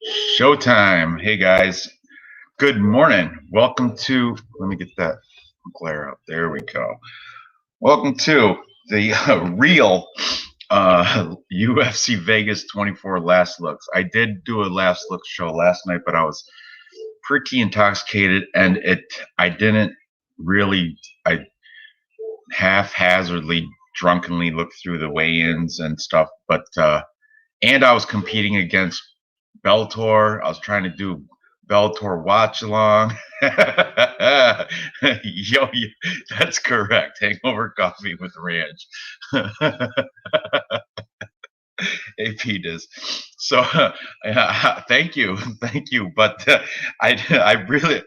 Showtime. Hey guys, good morning. Welcome to, let me get that glare up. There we go. Welcome to the real UFC Vegas 24 Last Looks. I did do a Last Look show last night, but I was pretty intoxicated and I didn't really, I haphazardly, drunkenly looked through the weigh-ins and stuff, but, and I was competing against Bellator. I was trying to do Bellator watch along. Yo, that's correct. Hangover coffee with Ranch. AP does. So, thank you, thank you. But I really,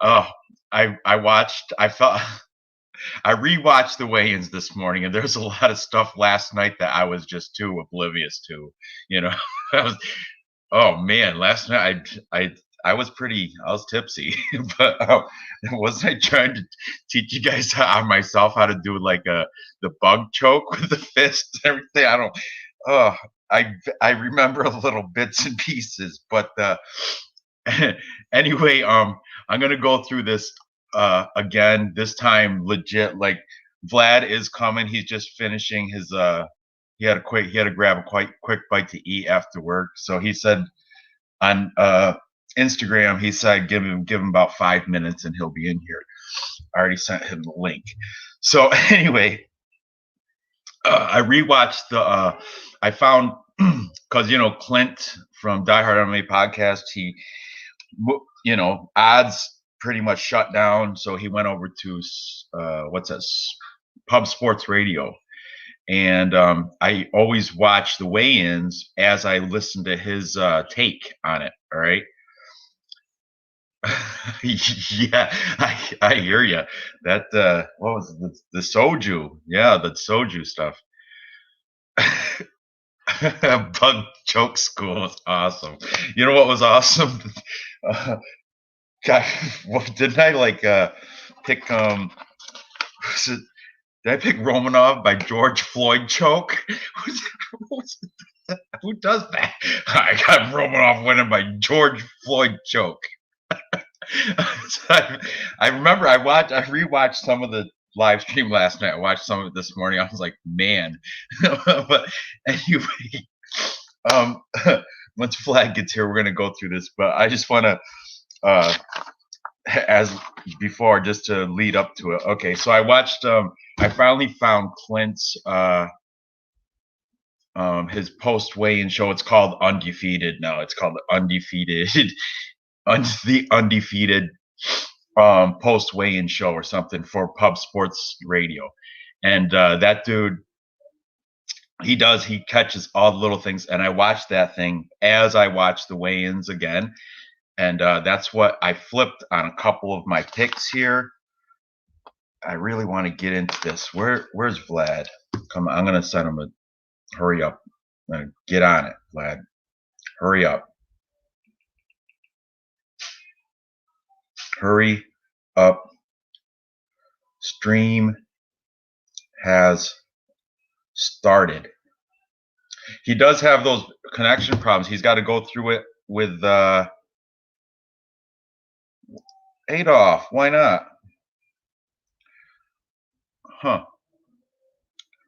oh, I watched. I rewatched the weigh-ins this morning, and there's a lot of stuff last night that I was just too oblivious to. You know, I was, oh man, last night I was tipsy, but wasn't I trying to teach you guys myself how to do like the bug choke with the fist and everything? I don't. Oh, I remember a little bits and pieces, but anyway, I'm gonna go through this again. This time, legit. Like Vlad is coming. He's just finishing his he had to grab a quite quick bite to eat after work. So he said on Instagram, he said give him about 5 minutes and he'll be in here. I already sent him the link. So anyway, I rewatched the I found because Clint from Die Hard MMA podcast, he odds pretty much shut down, so he went over to what's that, Pub Sports Radio. And I always watch the weigh-ins as I listen to his take on it. All right. Yeah, I hear you. That what was it? The soju? Yeah, the soju stuff. Bug choke school was awesome. You know what was awesome? God, didn't I pick was it, did I pick Romanov by George Floyd choke? Who does that? I got Romanov winning by George Floyd choke. I remember I rewatched some of the live stream last night. I watched some of it this morning. I was like, man. But anyway, once Vlad gets here, we're gonna go through this. But I just want to, as before, just to lead up to it. Okay, so I watched. I finally found Clint's his post weigh-in show. It's called Undefeated now. It's called Undefeated, the Undefeated post weigh-in show or something for Pub Sports Radio. And that dude, he catches all the little things. And I watched that thing as I watched the weigh-ins again. And that's what I flipped on a couple of my picks here. I really want to get into this. Where's Vlad? Come on, I'm going to send him a hurry up. Get on it, Vlad. Hurry up. Hurry up. Stream has started. He does have those connection problems. He's got to go through it with Adolf. Why not? Huh.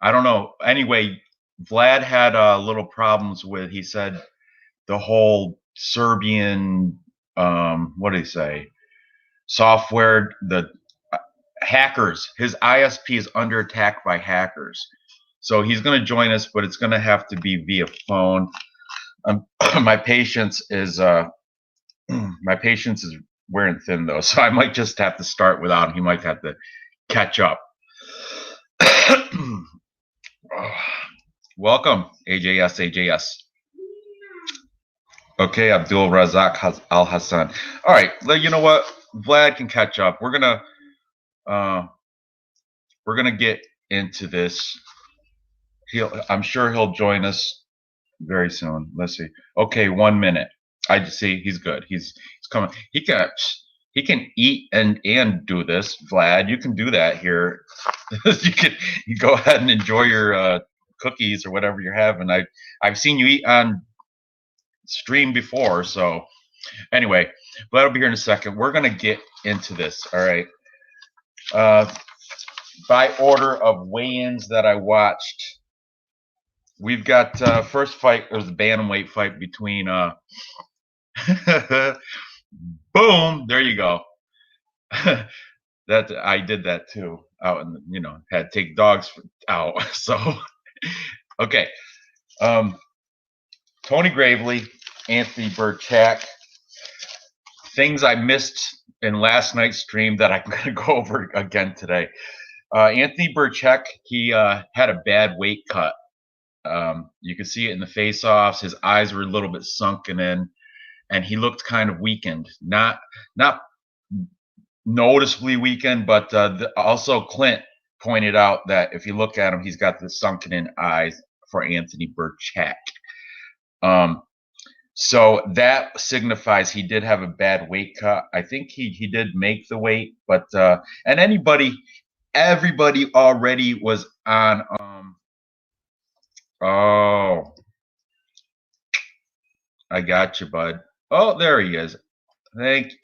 I don't know. Anyway, Vlad had little problems with, he said, the whole Serbian, what did he say? Software, the hackers. His ISP is under attack by hackers. So he's going to join us, but it's going to have to be via phone. My patience is wearing thin though, so I might just have to start without him. He might have to catch up. Welcome, AJS. Okay, Abdul Razak Al Hassan. All right, you know what? Vlad can catch up. We're gonna get into this. I'm sure he'll join us very soon. Let's see. Okay, 1 minute. I see he's good. He's coming. He can eat and do this, Vlad. You can do that here. you go ahead and enjoy your cookies or whatever you're having. I've seen you eat on stream before. So anyway, Vlad will be here in a second. We're gonna get into this. All right. By order of weigh-ins that I watched, we've got first fight. It was the bantamweight fight between boom, there you go. That I did that too. Out and had to take dogs out. So okay. Tony Gravely, Anthony Burchak. Things I missed in last night's stream that I'm going to go over again today. Anthony Burchak, he had a bad weight cut. You could see it in the face-offs. His eyes were a little bit sunken in, and he looked kind of weakened. Not noticeably weakened, but also Clint pointed out that if you look at him, he's got the sunken in eyes for Anthony Burchak. So that signifies he did have a bad weight cut. I think he did make the weight, but and everybody already was on oh, I got you, bud. Oh, there he is.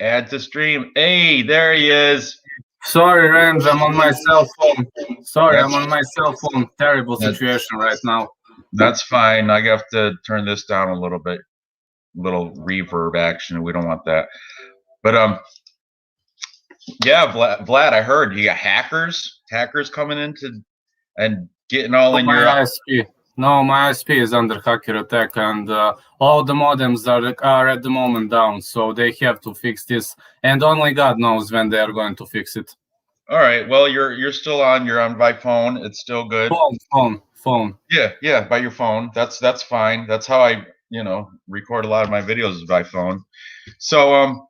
Add to stream. Hey, there he is. Sorry, Ranj, I'm on my cell phone. I'm on my cell phone. Terrible situation right now. That's fine. I have to turn this down a little bit. Little reverb action. We don't want that. But yeah, Vlad, I heard you got hackers coming into and getting all in your ISP. No, my ISP is under hacker attack, and all the modems are at the moment down, so they have to fix this, and only God knows when they are going to fix it. All right. Well, you're still on. You're on by phone. It's still good. Phone. Yeah, by your phone. That's fine. That's how I record a lot of my videos by phone. So all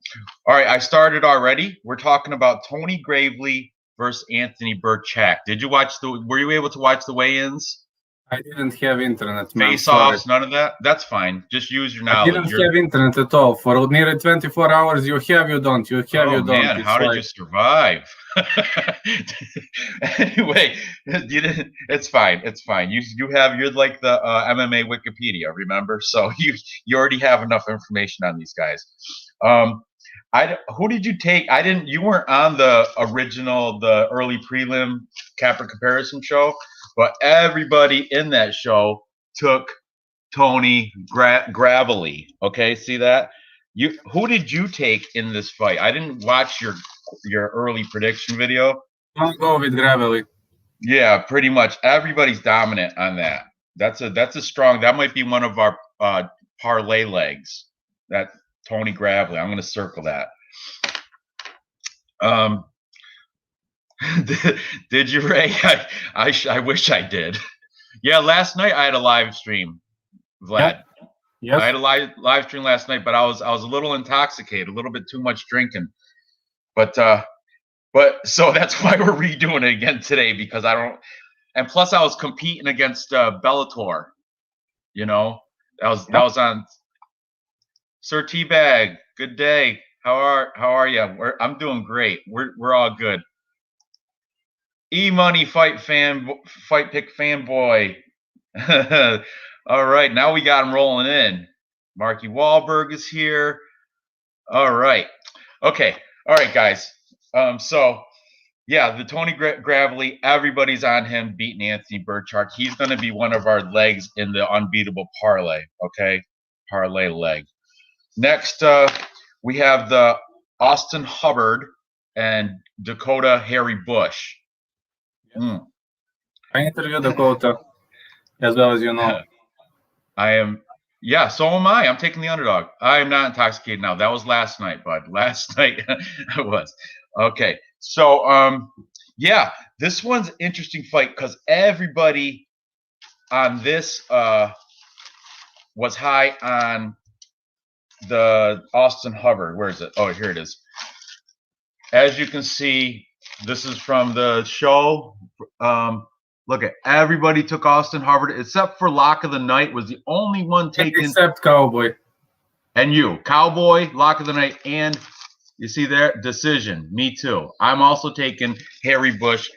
right, I started already. We're talking about Tony Gravely versus Anthony Burchak. Were you able to watch the weigh-ins? I didn't have internet. Face-offs, none of that? That's fine. Just use your knowledge. I didn't have internet at all. For nearly 24 hours, you have, you don't. You have, you don't. Man, how did you survive? Anyway, you didn't. It's fine. It's fine. You're like the MMA Wikipedia, remember? So you already have enough information on these guys. Who did you take? You weren't on the early prelim capper comparison show, but everybody in that show took Tony Gravely. Okay, see that? Who did you take in this fight? I didn't watch your early prediction video. I'll go with Gravely. Yeah, pretty much everybody's dominant on that. That's a strong. That might be one of our parlay legs. That Tony Gravely. I'm going to circle that. Did you, Ray? I wish I did. Yeah, last night I had a live stream, Vlad. Yes. I had a live stream last night, but I was a little intoxicated, a little bit too much drinking. But so that's why we're redoing it again today, because I don't. And plus, I was competing against Bellator. That was on. Sir Teabag, good day. How are you? I'm doing great. We're all good. E-Money Fight Pick fanboy. All right, now we got him rolling in. Marky Wahlberg is here. All right. Okay. All right, guys. So yeah, the Tony Gravely, everybody's on him beating Anthony Burchak. He's going to be one of our legs in the unbeatable parlay. Okay, parlay leg. Next, we have the Austin Hubbard and Dakota Harry Bush. I interviewed Dakota, as well as you know. I am. Yeah, so am I. I'm taking the underdog. I am not intoxicated now. That was last night, bud. Last night I was. Okay. So, yeah, this one's an interesting fight because everybody on this was high on the Austin Hubbard. Where is it? Oh, here it is. As you can see, this is from the show. Look at everybody took Austin Hubbard except for Lock of the Night was the only one taken. Except Cowboy. And you, Cowboy, Lock of the Night, and you see there, decision. Me too. I'm also taking Harry Bush.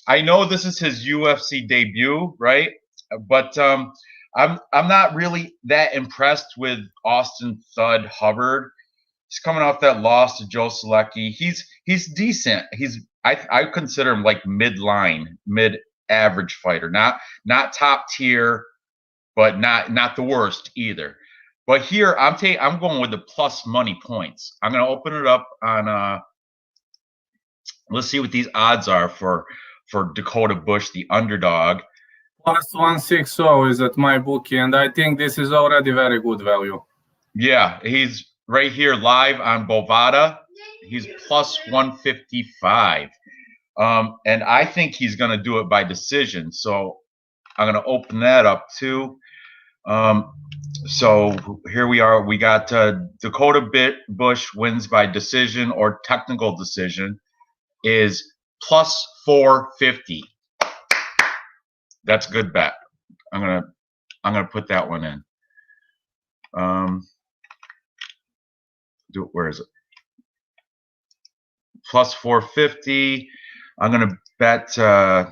I know this is his UFC debut, right? But I'm not really that impressed with Austin Thud Hubbard. He's coming off that loss to Joe Selecki. He's decent. I consider him like mid-line, mid-average fighter. Not top tier, but not the worst either. But here I'm going with the plus money points. I'm going to open it up on let's see what these odds are for Dakota Bush, the underdog. Plus 160 is at my bookie, and I think this is already very good value. Yeah, he's right here live on Bovada. He's plus 155. And I think he's going to do it by decision. So I'm going to open that up too. So here we are. We got Dakota Bush wins by decision or technical decision is plus 450. That's a good bet. I'm gonna put that one in. Where is it? Plus 450. I'm gonna bet $10,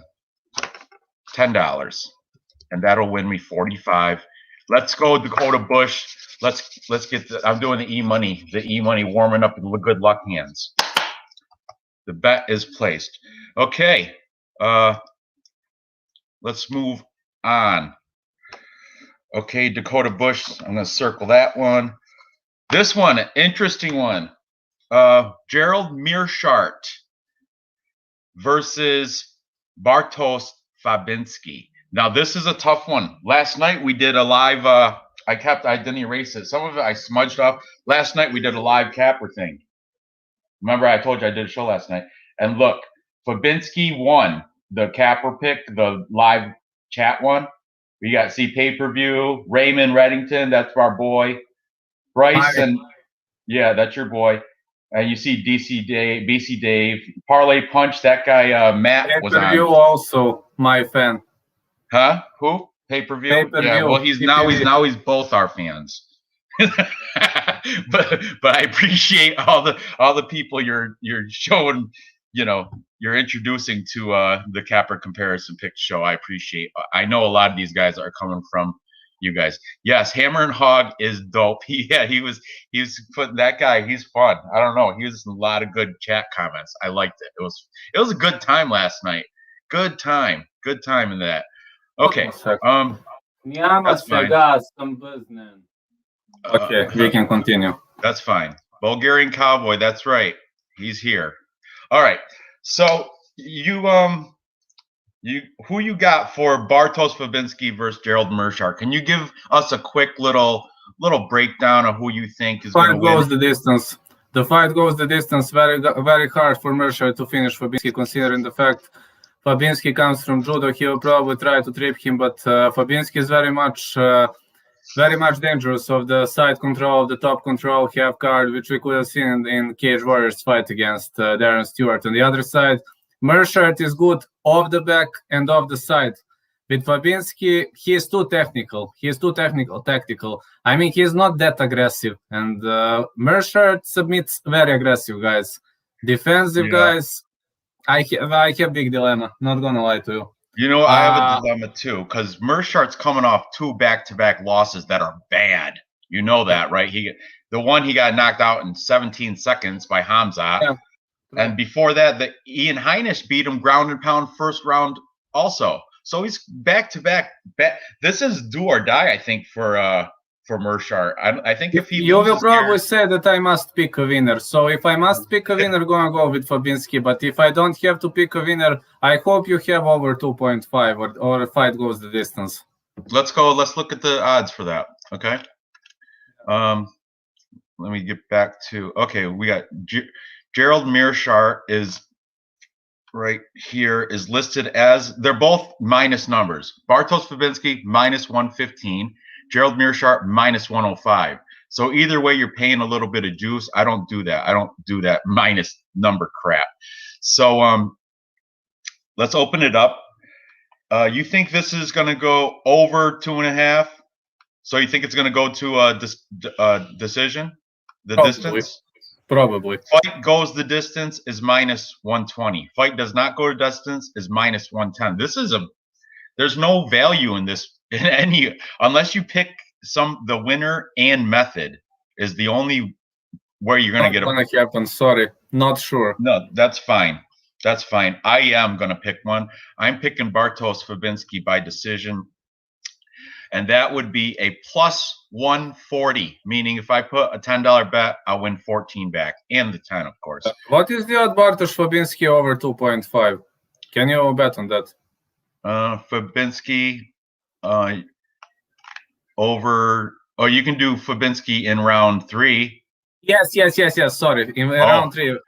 and that'll win me 45. Let's go, Dakota Bush. Let's get. I'm doing the e-money. The e-money warming up in the good luck hands. The bet is placed. Okay. Let's move on. Okay, Dakota Bush. I'm going to circle that one. This one, interesting one. Gerald Meershart versus Bartos Fabinsky. Now, this is a tough one. Last night we did a live. I didn't erase it. Some of it I smudged off. Last night we did a live capper thing. Remember, I told you I did a show last night. And look, Fabinsky won the capper pick, the live chat one. We got pay-per-view. Raymond Reddington, that's our boy. Bryce and yeah, that's your boy. And you see BC Dave, Parlay Punch. That guy Matt was on. Pay-per-view also, my fan. Huh? Who? Pay-per-view? Yeah. Well, he's both our fans. but I appreciate all the people you're showing, you're introducing to the Capper Comparison Pick show. I appreciate. I know a lot of these guys are coming from you guys. Yes, Hammer and Hog is dope. He was putting that guy. He's fun. I don't know. He was a lot of good chat comments. I liked it. It was a good time last night. Good time in that. Okay. That's fine. Some business. Okay, we can continue. That's fine. Bulgarian Cowboy, that's right. He's here. All right. So who you got for Bartos Fabinsky versus Gerald Murshar? Can you give us a quick little breakdown of who you think is going to win? Fight goes the distance. The fight goes the distance. Very, very hard for Murshar to finish Fabinsky, considering the fact Fabinsky comes from judo. He will probably try to trip him, but Fabinsky is very much dangerous of the side control, the top control, half guard, which we could have seen in Cage Warriors fight against Darren Stewart. On the other side, Meershart is good off the back and off the side. With Fabinsky, he is too technical. Tactical. I mean, he's not that aggressive. And Meershart submits very aggressive guys. Defensive guys, I have big dilemma. Not gonna lie to you. I have a dilemma too, because Meershart's coming off 2 back-to-back losses that are bad. You know that, right? The one he got knocked out in 17 seconds by Hamzat. Yeah. And before that, Ian Heinisch beat him ground and pound first round also. So he's back-to-back. This is do or die, I think, for Murshar. I think if he you will probably say that I must pick a winner. So if I must pick a winner, I'm gonna go with Fabinsky. But if I don't have to pick a winner, I hope you have over 2.5 or fight goes the distance. Let's go. Let's look at the odds for that. Okay. Let me get back to. Okay, we got Gerald Meershart is right here, is listed as, they're both minus numbers. Bartos Fabinsky minus 115. Gerald Meershart minus 105. So either way, you're paying a little bit of juice. I don't do that. I don't do that minus number crap. So let's open it up. You think this is going to go over 2.5? So you think it's going to go to a decision? The Probably. Distance? Probably. Fight goes the distance is minus 120. Fight does not go to distance is minus 110. There's no value in this in unless you pick the winner and method is the only where you're going to get Not gonna happen. Sorry, not sure. No, that's fine. That's fine. I am going to pick one. I'm picking Bartos Fabinski by decision. And that would be a plus 140, meaning if I put a $10 bet, I'll win 14 back and the 10, of course. What is the odd Bartosz Fabinski over 2.5? Can you bet on that? Fabinski over. Oh, you can do Fabinski in round 3. Yes. Sorry, in round 3.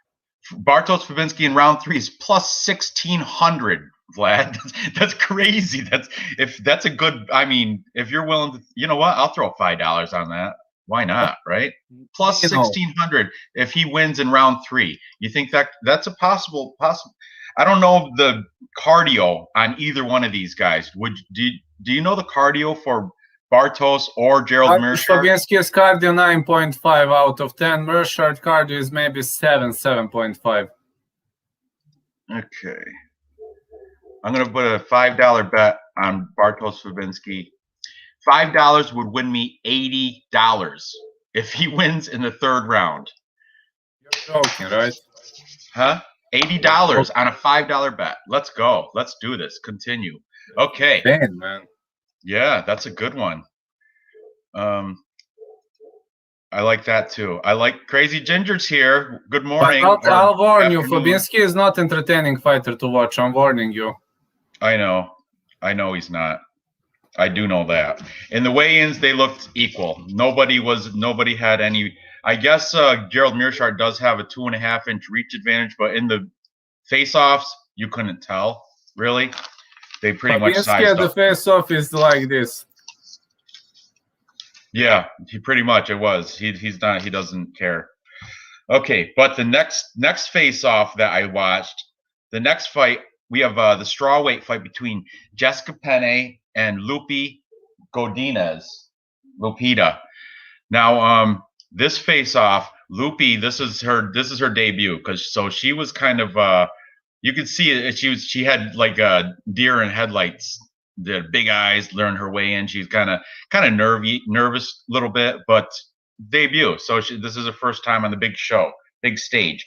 Bartos Fabinski in round 3 is plus 1,600. Vlad, that's crazy. That's a good. I mean, if you're willing to, you know what? I'll throw $5 on that. Why not? Right? Plus 1,600 if he wins in round 3. You think that's a possible? I don't know the cardio on either one of these guys. Do you know the cardio for Bartos or Gerald Meershart? Fabinski's cardio 9.5 out of 10. Meershart cardio is maybe 7.5. Okay. I'm going to put a $5 bet on Bartos Fabinski. $5 would win me $80 if he wins in the 3rd round. You're joking, right? Huh? $80 on a $5 bet. Let's go. Let's do this. Continue. Okay. Man, man. Yeah, that's a good one. I like that too. I like Crazy Ginger's here. Good morning. I'll warn you, Fabinsky is not entertaining fighter to watch. I'm warning you. I know he's not. I do know that. In the weigh-ins, they looked equal. Nobody had any. I guess Gerald Meershart does have a 2.5-inch reach advantage, but in the face-offs, you couldn't tell. Really, they pretty much sized up. The face-off is like this. Yeah, he pretty much it was. He's not. He doesn't care. Okay, but the next face-off that I watched, the next fight. We have the strawweight fight between Jessica Pena and Lupi Godinez, Lupita. Now, this face-off, Lupi, this is her debut because she was kind of you could see it. She had like a deer in headlights, the big eyes, learned her way in. She's kind of nervous a little bit, but debut. So this is her first time on the big show, big stage.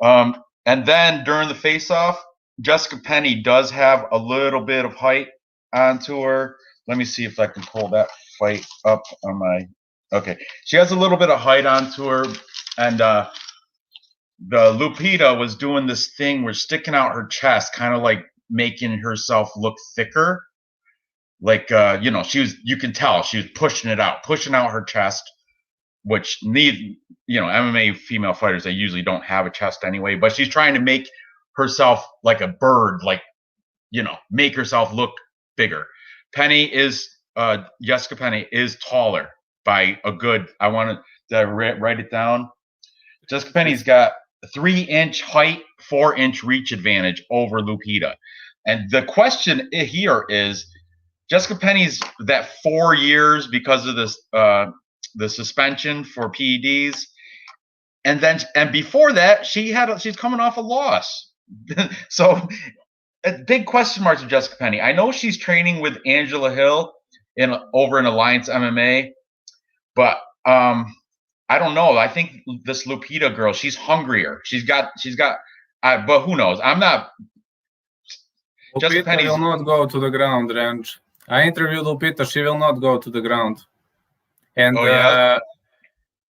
And then during the face-off. Jessica Pena does have a little bit of height onto her. Let me see if I can pull that fight up on my. Okay, she has a little bit of height onto her, and the Lupita was doing this thing where sticking out her chest, kind of like making herself look thicker. Like you can tell she was pushing out her chest, which MMA female fighters, they usually don't have a chest anyway, but she's trying to make herself like a bird, make herself look bigger. Jessica Pena is taller by a good, I want to write it down. Jessica Pena's got a 3-inch height, 4-inch reach advantage over Lupita. And the question here is, Jessica Pena's that 4 years because of this, the suspension for PEDs. And before that, she's coming off a loss. So big question marks with Jessica Pena. I know she's training with Angela Hill over in Alliance MMA, but I don't know. I think this Lupita girl, she's hungrier. She's got but who knows? I'm not. Lupita will not go to the ground, Ranj. I interviewed Lupita. She will not go to the ground. And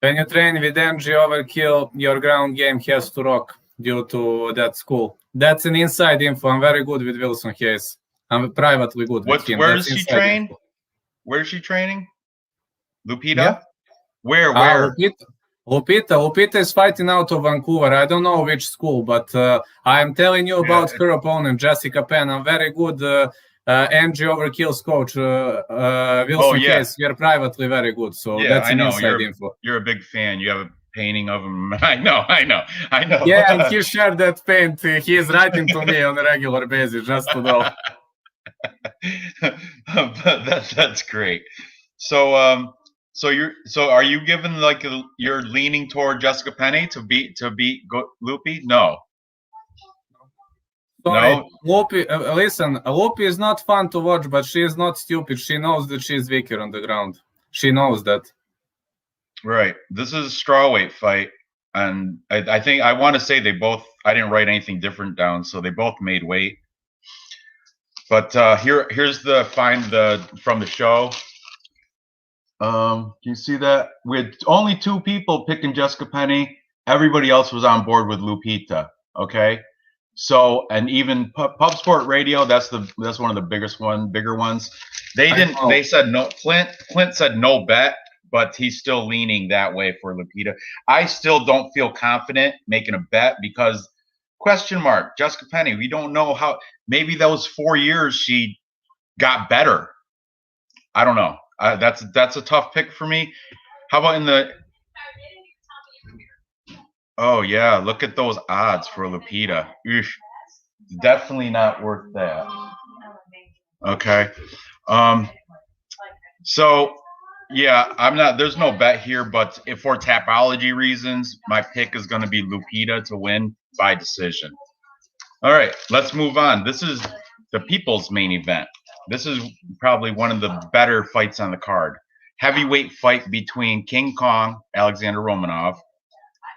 when you train with MG Overkill, your ground game has to rock. Due to that school. That's an inside info. I'm very good with Wilson Hayes. I'm privately good with him. Where does she train? Where is she training? Lupita? Yeah. Where? Lupita is fighting out of Vancouver. I don't know which school, but I'm telling you about her opponent, Jessica Pena. I'm very good MG Overkill's coach, Wilson Hayes. We're privately very good. So that's an inside info. You're a big fan. You have a painting of him. I know. Yeah, and he shared that paint. He is writing to me on a regular basis, just to know. That's great. So are you giving you're leaning toward Jessica Pena to beat Lupi? No. Sorry, No? Lopi, listen, Lopi is not fun to watch, but she is not stupid. She knows that she is weaker on the ground. She knows that. Right. This is a strawweight fight. And I think I want to say they both, I didn't write anything different down, so they both made weight. But here's the from the show. Can you see that? We had only 2 people picking Jessica Penne. Everybody else was on board with Lupita. Okay. So, and even Pub Sport Radio, that's one of the bigger ones. They said no. Clint said no bet, but he's still leaning that way for Lupita. I still don't feel confident making a bet because question mark, Jessica Penne, we don't know how, maybe those 4 years she got better. I don't know. That's a tough pick for me. How about in the, oh yeah, look at those odds for Lupita. Eesh. Definitely not worth that. Okay. So yeah, there's no bet here, but if for Tapology reasons, my pick is going to be Lupita to win by decision. All right, let's move on. This is the people's main event. This is probably one of the better fights on the card. Heavyweight fight between King Kong, Alexander Romanov,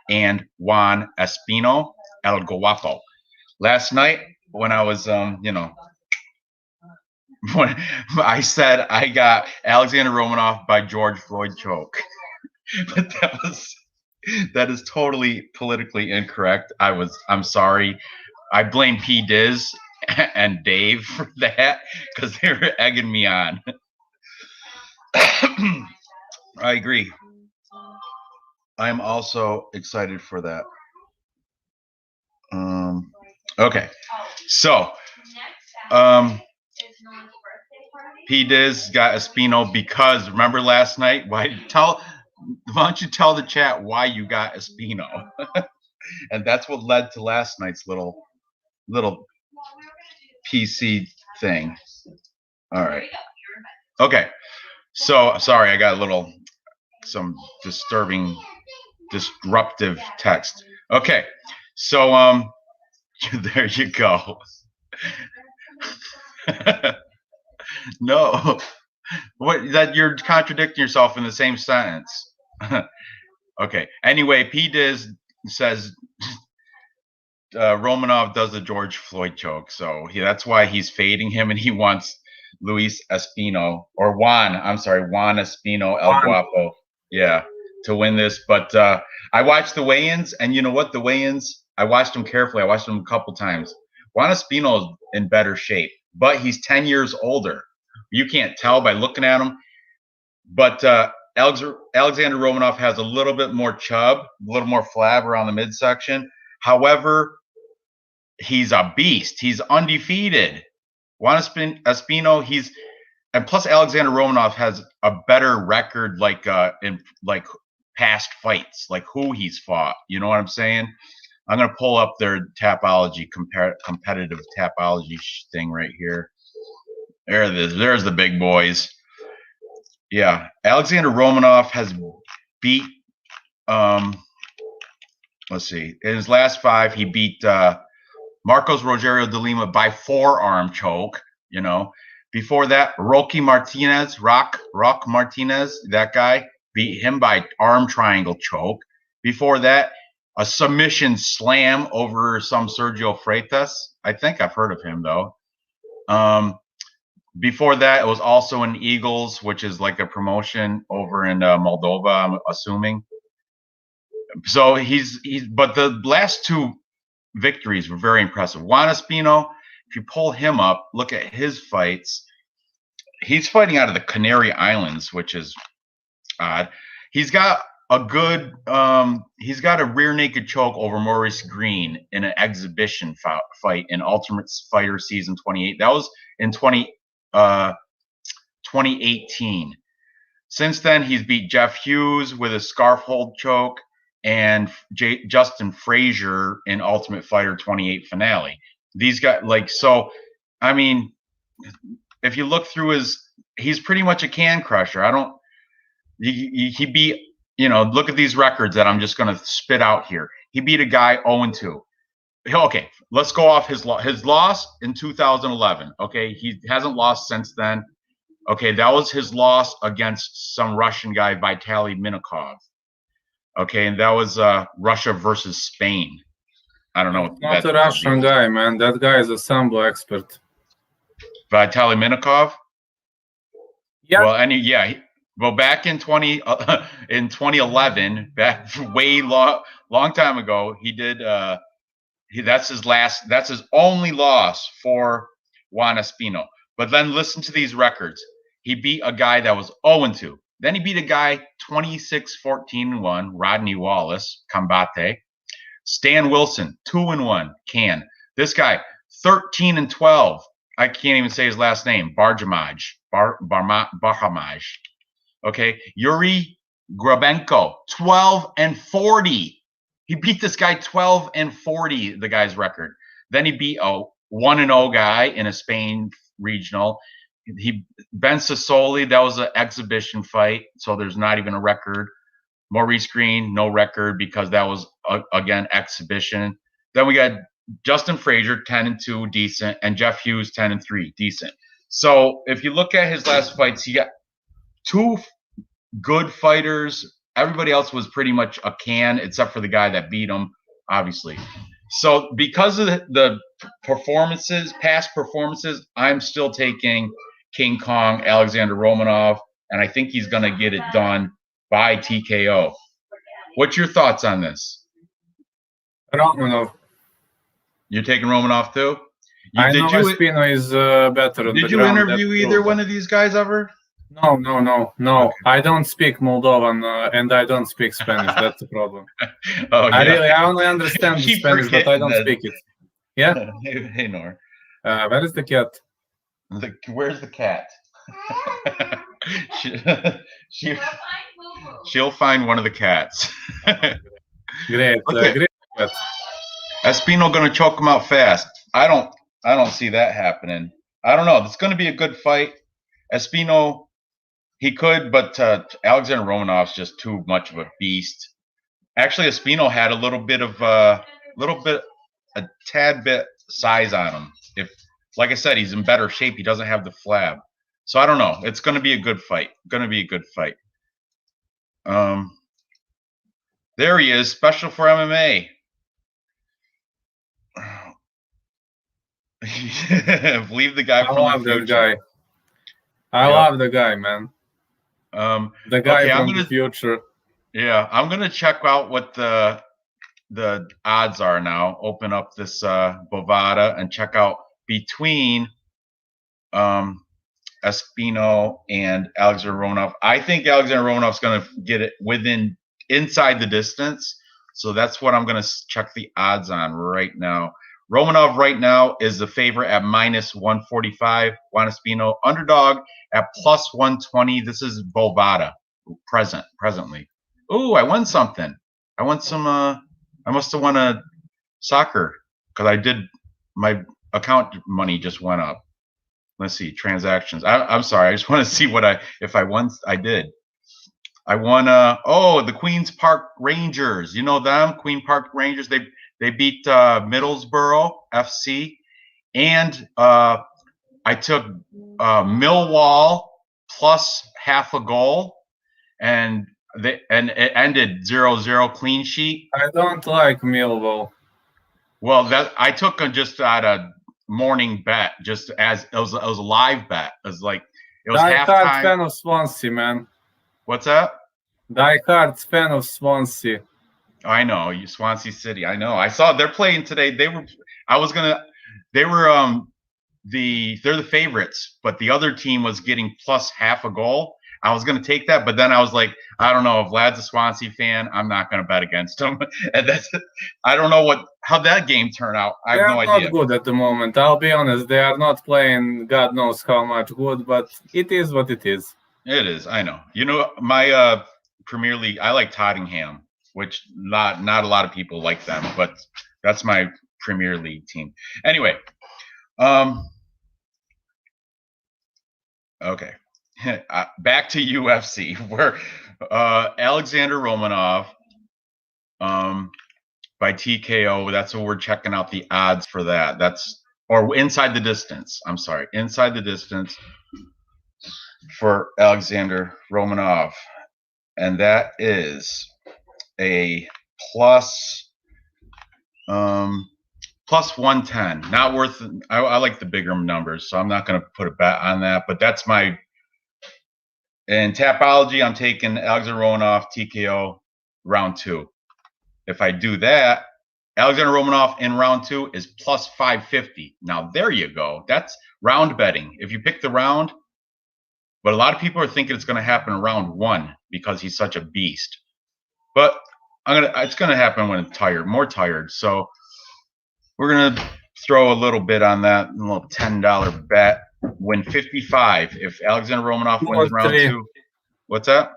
and Juan Espino, El Guapo. Last night, when I was, when I said I got Alexander Romanov by George Floyd choke, but that is totally politically incorrect. I'm sorry. I blame P. Diz and Dave for that because they were egging me on. I agree. I'm also excited for that. Okay, so P. Diz got Espino because remember last night? Why don't you tell the chat why you got Espino? And that's what led to last night's little PC thing. All right. Okay. So sorry, I got some disruptive text. Okay. So there you go. No. What, that you're contradicting yourself in the same sentence. Okay. Anyway, P. Diz says Romanov does the George Floyd choke, so that's why he's fading him, and he wants Luis Espino or Juan Espino El Guapo, to win this. But I watched the weigh-ins, and you know what? The weigh-ins, I watched them carefully. I watched them a couple times. Juan Espino is in better shape, but he's 10 years older. You can't tell by looking at him. But Alexander Romanov has a little bit more chub, a little more flab around the midsection. However, he's a beast. He's undefeated. Juan Espino, and plus Alexander Romanov has a better record, in past fights, like who he's fought. You know what I'm saying? I'm gonna pull up their Tapology competitive Tapology thing right here. There it is. There's the big boys. Yeah, Alexander Romanov has beat. Let's see. In his last 5, he beat Marcos Rogerio de Lima by forearm choke. You know, before that, Rock Martinez, that guy beat him by arm triangle choke. Before that, a submission slam over some Sergio Freitas. I think I've heard of him though. Before that, it was also in Eagles, which is like a promotion over in Moldova, I'm assuming. So but the last 2 victories were very impressive. Juan Espino, if you pull him up, look at his fights. He's fighting out of the Canary Islands, which is odd. He's got a rear naked choke over Maurice Green in an exhibition fight in Ultimate Fighter Season 28. That was in 2018. Since then, he's beat Jeff Hughes with a scarf hold choke and Justin Frazier in Ultimate Fighter 28 finale. These guys, I mean, if you look through he's pretty much a can crusher. He beat, look at these records that I'm just going to spit out here. He beat a guy 0-2. Okay, let's go off his loss in 2011. Okay, he hasn't lost since then. Okay, that was his loss against some Russian guy, Vitaly Minakov. Okay, and that was Russia versus Spain. I don't know. Not a Russian guy, man. That guy is a sambo expert. Vitaly Minakov. Yeah. Well, well, back in 2011, back way long time ago, he did. That's his only loss for Juan Espino. But then listen to these records. He beat a guy that was 0-2. Then he beat a guy 26-14-1, Rodney Wallace, Combate. Stan Wilson, 2-1, Can. This guy, 13-12. I can't even say his last name. Barhamaj. Okay. Yuri Grabenko, 12-40. He beat this guy 12-40, the guy's record. Then he beat a 1-0 guy in a Spain regional. Ben Sassoli, that was an exhibition fight, so there's not even a record. Maurice Green, no record because that was again exhibition. Then we got Justin Frazier, 10-2, decent, and Jeff Hughes, 10-3, decent. So if you look at his last fights, he got 2 good fighters. Everybody else was pretty much a can, except for the guy that beat him, obviously. So because of the performances, past performances, I'm still taking King Kong, Alexander Romanov, and I think he's going to get it done by TKO. What's your thoughts on this? Romanov. You're taking Romanov too? I know Espino is better. Did you interview either one of these guys ever? No. Okay. I don't speak Moldovan and I don't speak Spanish. That's the problem. I only understand Spanish, but I don't speak it. Yeah. Hey, Nor. Where is the cat? Where's the cat? She'll find one of the cats. Great. Okay. Great cat. Espino gonna choke him out fast. I don't see that happening. I don't know. It's gonna be a good fight. Espino, he could, but Alexander Romanov's just too much of a beast. Actually, Espino had a tad bit size on him. If, like I said, he's in better shape. He doesn't have the flab. So I don't know. It's going to be a good fight. There he is, special for MMA. Believe the guy. I love that guy. I love the guy, man. The guy from the future. Yeah, I'm gonna check out what the odds are now. Open up this Bovada and check out between Espino and Alexander Romanov. I think Alexander Romanov's going to get it inside the distance. So that's what I'm going to check the odds on right now. Romanov right now is the favorite at -145. Juan Espino underdog at +120. This is Bovada presently. Ooh, I won something. I won some. I must have won a soccer because I did. My account money just went up. Let's see, transactions. I'm sorry. I just want to see if I won. I did. I won. The Queens Park Rangers. You know them, Queen Park Rangers. They beat Middlesbrough FC, and I took Millwall plus half a goal, and it ended 0-0 clean sheet. I don't like Millwall. Well, that I took just at a morning bet, just as it was a live bet. It was halftime. Fan of Swansea, man. What's that? Die-hard fan of Swansea. I know, Swansea City. I know. I saw they're playing today. They're the favorites, but the other team was getting plus half a goal. I was going to take that, but then I was like, I don't know. If Vlad's a Swansea fan, I'm not going to bet against him. And I don't know how that game turned out. I have no idea. They are not good at the moment. I'll be honest. They are not playing God knows how much good, but it is what it is. It is. I know. You know, my Premier League, I like Tottenham, which not a lot of people like them, but that's my Premier League team. Anyway, okay. Back to UFC, where Alexander Romanov by TKO. That's what we're checking out the odds for that. Or inside the distance. I'm sorry, inside the distance for Alexander Romanov, and that is a plus 110. Not worth. I like the bigger numbers, so I'm not going to put a bet on that. But that's my. In Tapology, I'm taking Alexander Romanov TKO round 2. If I do that, Alexander Romanov in round 2 is plus 550. Now there you go. That's round betting. If you pick the round, but a lot of people are thinking it's going to happen in round 1 because he's such a beast. But it's going to happen when it's more tired. So we're going to throw a little bit on that, a little $10 bet. Win 55 if Alexander Romanov wins round 2. What's that?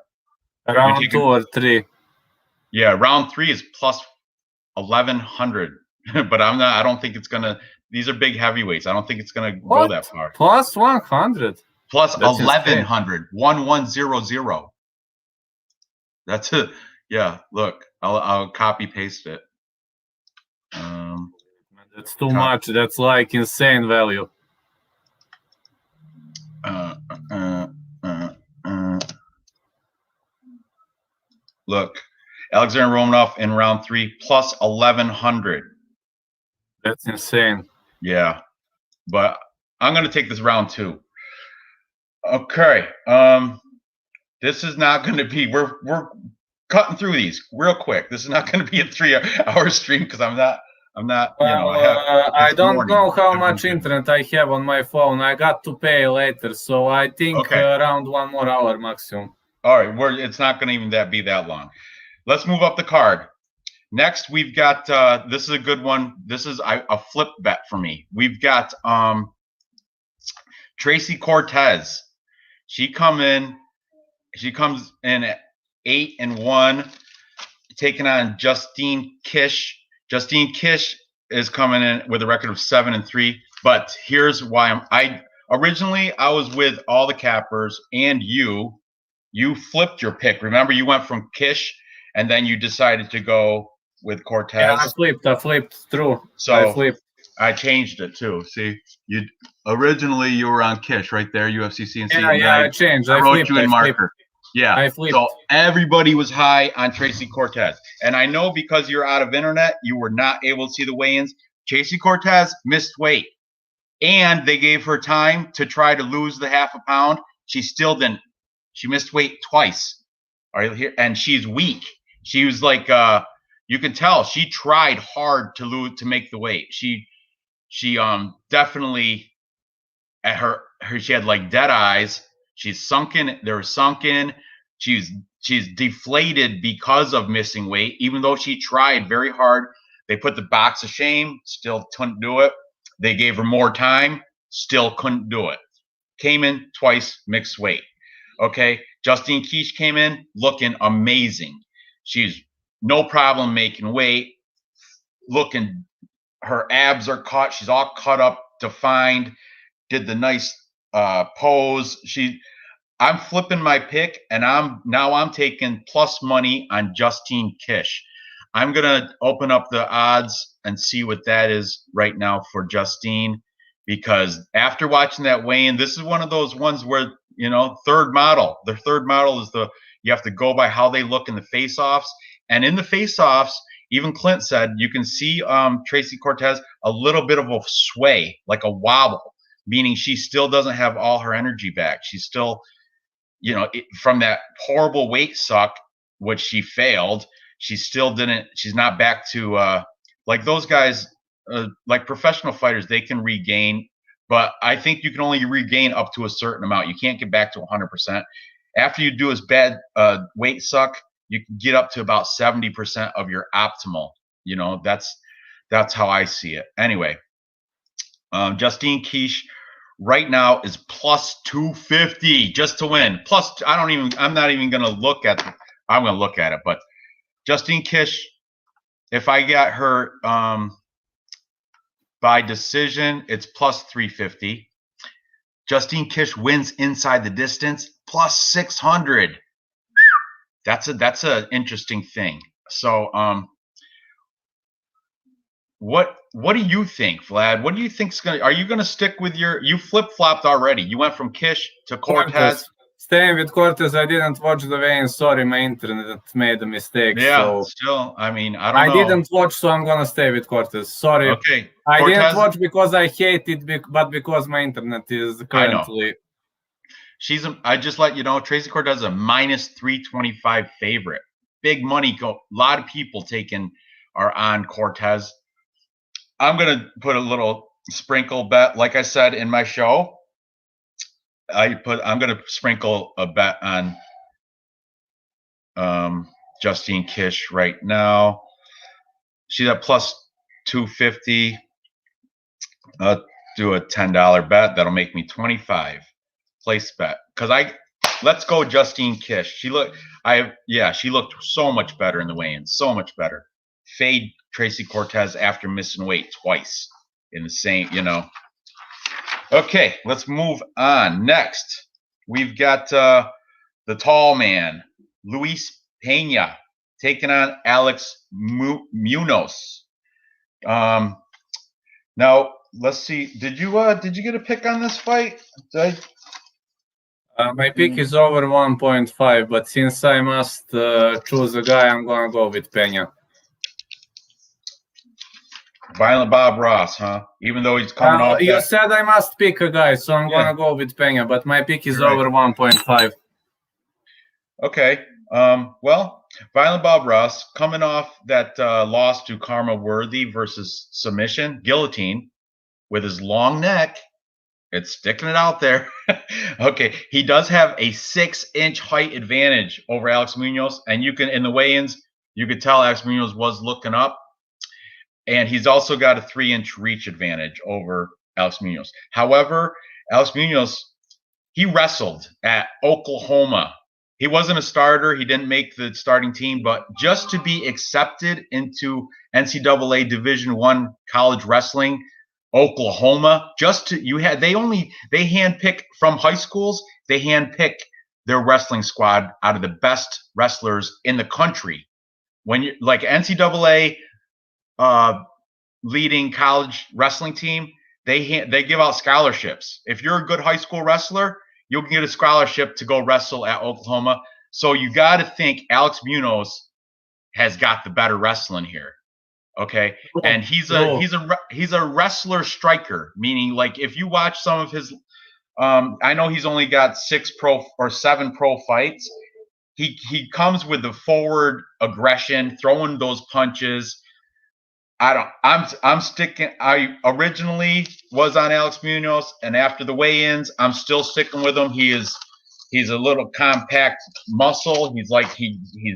Round 2 or 3. Yeah, round 3 is plus 1100. But I don't think it's gonna. These are big heavyweights. I don't think it's gonna go that far. Plus 100. Plus 1100. 1100. That's it. Yeah. Look, I'll copy paste it. That's too much. That's like insane value. Look, Alexander Romanov in round 3 plus 1100. That's insane. Yeah, but I'm gonna take this round 2. Okay. This is not gonna be. We're cutting through these real quick. This is not gonna be a 3-hour stream because I'm not. I don't know how much internet I have on my phone. I got to pay later, so I think around 1 more hour maximum. All right, it's not going to even be that long. Let's move up the card. Next, we've got this is a good one. This is a flip bet for me. We've got Tracy Cortez. She comes in at 8-1, taking on Justine Kish. Justine Kish is coming in with a record of 7-3. But here's why originally I was with all the cappers and you flipped your pick. Remember, you went from Kish and then you decided to go with Cortez. Yeah, I flipped through. So I changed it too. See, originally you were on Kish right there, UFC CNC. Yeah, I changed. I wrote you in marker. Yeah. I flipped. So everybody was high on Tracy Cortez. And I know because you're out of internet, you were not able to see the weigh-ins. Tracy Cortez missed weight. And they gave her time to try to lose the half a pound. She still didn't. She missed weight twice. Are you here? And she's weak. She was like, you can tell she tried hard to make the weight. She definitely she had like dead eyes. She's sunken. They're sunken. She's deflated because of missing weight. Even though she tried very hard, they put the box of shame. Still couldn't do it. They gave her more time. Still couldn't do it. Came in twice, mixed weight. Okay, Justine Kish came in looking amazing. She's no problem making weight. Looking, her abs are cut. She's all cut up, defined. Did the nice pose. I'm flipping my pick, and I'm taking plus money on Justine Kish. I'm gonna open up the odds and see what that is right now for Justine, because after watching that weigh-in, this is one of those ones where third model. The third model is you have to go by how they look in the face-offs, and in the face-offs, even Clint said you can see Tracy Cortez a little bit of a sway, like a wobble, meaning she still doesn't have all her energy back. She's still, from that horrible weight suck, which she failed, she's not back to like those guys, like professional fighters, they can regain, but I think you can only regain up to a certain amount. You can't get back to 100%. After you do as bad weight suck, you can get up to about 70% of your optimal. That's how I see it. Anyway, Justine Kish right now is plus 250 just to win. Plus, I'm not even going to look at it. I'm going to look at it, but Justine Kish, if I got her by decision, it's plus 350. Justine Kish wins inside the distance, plus 600. That's an interesting thing. So What do you think, Vlad? What do you think's gonna? Are you gonna stick with you flip flopped already? You went from Kish to Cortez. Staying with Cortez. I didn't watch the weigh-in. Sorry, my internet made a mistake. Yeah, so still, I mean, I don't know. I didn't watch, so I'm gonna stay with Cortez. Sorry. Okay. I didn't watch because I hate it, but because my internet is currently. I just let you know, Tracy Cortez is a -325 favorite. Big money. A lot of people are on Cortez. I'm gonna put a little sprinkle bet, like I said in my show. I'm gonna sprinkle a bet on Justine Kish right now. She's at +250. I'll do a $10 bet. That'll make me 25. Place bet. Let's go Justine Kish. She looked so much better in the weigh-in. So much better. Fade Tracy Cortez after missing weight twice in the same, Okay, let's move on. Next, we've got the tall man, Luis Pena, taking on Alex Munoz. Now let's see. Did you get a pick on this fight? My pick is over 1.5, but since I must choose a guy, I'm gonna go with Pena. Violent Bob Ross, huh? Even though he's coming off. You said I must pick a guy, so I'm gonna go with Pena, but my pick is over 1.5. Okay. Well, Violent Bob Ross coming off that loss to Karma Worthy versus submission, guillotine, with his long neck. It's sticking it out there. Okay. He does have a 6-inch height advantage over Alex Munoz, and in the weigh-ins, you could tell Alex Munoz was looking up. And he's also got a 3-inch reach advantage over Alex Munoz. However, Alex Munoz, he wrestled at Oklahoma. He wasn't a starter. He didn't make the starting team, but just to be accepted into NCAA Division I college wrestling, Oklahoma, they handpick from high schools. They handpick their wrestling squad out of the best wrestlers in the country. When you like NCAA leading college wrestling team, they give out scholarships. If you're a good high school wrestler, you'll get a scholarship to go wrestle at Oklahoma. So you got to think Alex Munoz has got the better wrestling here. Okay. And he's a wrestler striker, meaning like if you watch some of his I know he's only got 7 pro fights. He comes with the forward aggression, throwing those punches. I'm sticking. I originally was on Alex Munoz, and after the weigh-ins, I'm still sticking with him. He's a little compact muscle. He's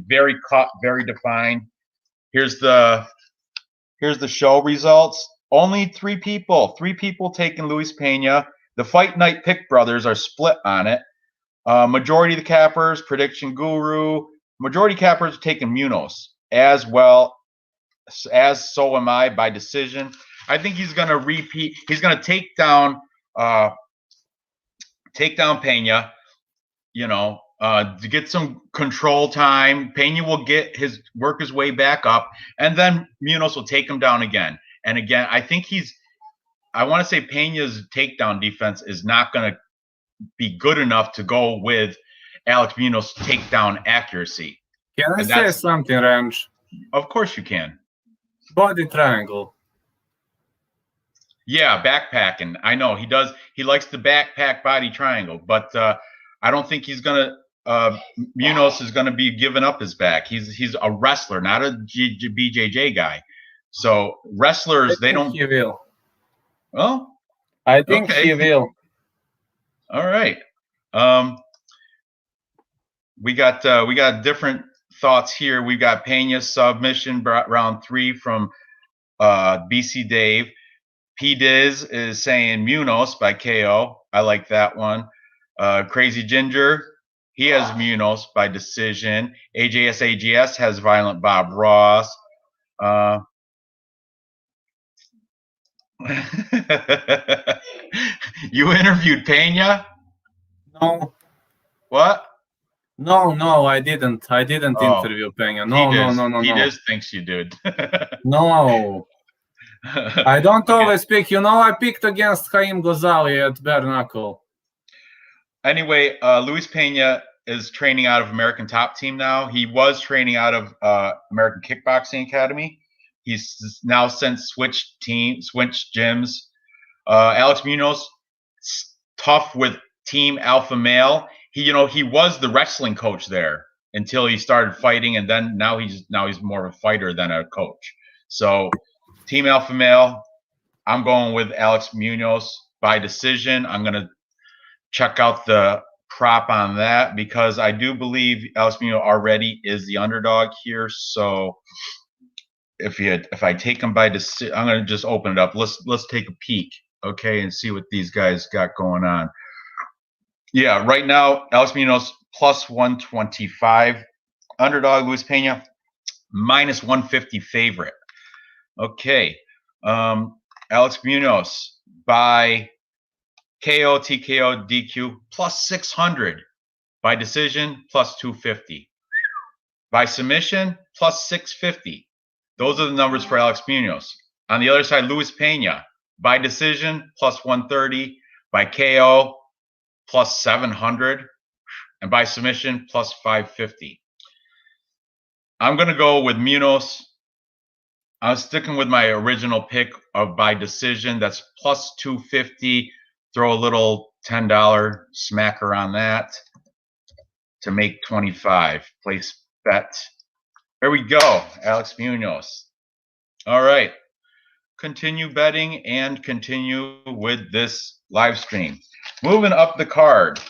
very cut, very defined. Here's the show results. Only 3 people taking Luis Pena. The Fight Night Pick brothers are split on it. Majority of the cappers, Prediction Guru, majority cappers are taking Munoz as well. As so am I by decision. I think he's going to repeat. He's going to take down Pena, to get some control time. Pena will work his way back up, and then Munoz will take him down again. And again, I think I want to say Pena's takedown defense is not going to be good enough to go with Alex Munoz's takedown accuracy. Can I say something, Ranj? Of course you can. Body triangle. Yeah, backpacking. I know he does. He likes the backpack body triangle, but I don't think he's gonna. Munoz is gonna be giving up his back. He's a wrestler, not a BJJ guy. So wrestlers, they don't. He will. Well, I think he will. All right. We got different thoughts here. We got Pena submission round 3 from BC Dave. P Diz is saying Munoz by KO. I like that one. Crazy Ginger, he has Munoz by decision. AJS has Violent Bob Ross. You interviewed Pena? No. What? No, I didn't. I didn't interview Pena. No. He just thinks you did. No. I don't always pick. I picked against Chaim Ghazali at bare knuckle. Anyway, Luis Pena is training out of American Top Team now. He was training out of American Kickboxing Academy. He's now since switched gyms. Alex Munoz, tough with Team Alpha Male. He was the wrestling coach there until he started fighting, and then now he's more of a fighter than a coach. So, Team Alpha Male, I'm going with Alex Munoz by decision. I'm going to check out the prop on that because I do believe Alex Munoz already is the underdog here. So if I take him by decision, I'm going to just open it up. Let's take a peek, okay, and see what these guys got going on. Yeah, right now Alex Munoz plus 125, underdog Luis Pena minus 150 favorite. Okay, Alex Munoz by KO, TKO, DQ, plus 600. By decision, plus 250. By submission, plus 650. Those are the numbers for Alex Munoz. On the other side, Luis Pena. By decision, plus 130. By KO, plus 700. And by submission, plus 550. I'm going to go with Munoz. I'm sticking with my original pick of by decision. That's plus 250. Throw a little $10 smacker on that to make 25. Place bet. There we go, Alex Munoz. All right. Continue betting and continue with this live stream. Moving up the card.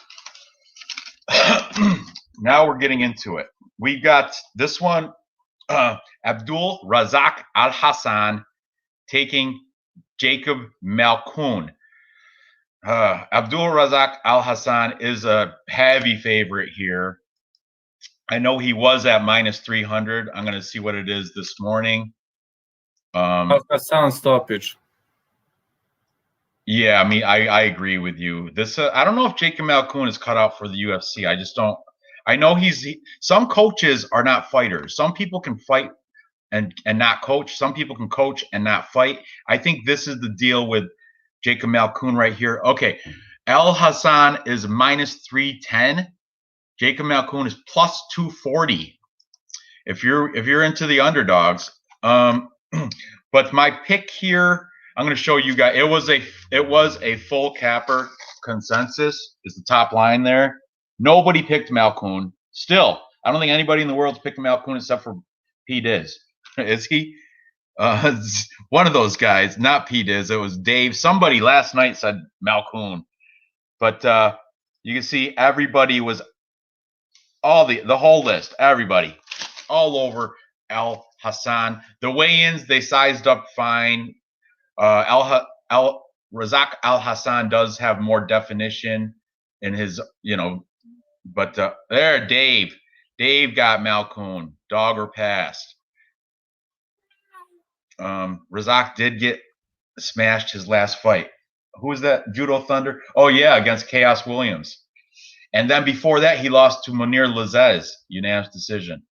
Now we're getting into it. We got this one, Abdul Razak Al Hassan taking Jacob Malkoun. Abdul Razak Al Hassan is a heavy favorite here. I know he was at minus 300. I'm going to see what it is this morning. Hassan stoppage. Yeah, I mean, I agree with you. This I don't know if Jacob Malkoun is cut out for the UFC. I just don't. I know some coaches are not fighters. Some people can fight and not coach. Some people can coach and not fight. I think this is the deal with Jacob Malkoun right here. Okay, Al Hassan is minus 310. Jacob Malkoun is plus 240. If you're into the underdogs, but my pick here, I'm going to show you guys. It was a full capper consensus. Is the top line there? Nobody picked Malkoun. Still, I don't think anybody in the world's picked Malkoun except for P. Diz. Is he? One of those guys, not P. Diz. It was Dave. Somebody last night said Malkoun. But you can see everybody was the whole list. Everybody all over Al Hassan. The weigh-ins, they sized up fine. Razak Al Hassan does have more definition in his, but there, Dave got Malkoun, dog or pass. Razak did get smashed his last fight. Who was that? Judo Thunder? Oh yeah, against Chaos Williams. And then before that, he lost to Munir Lazez, unanimous decision.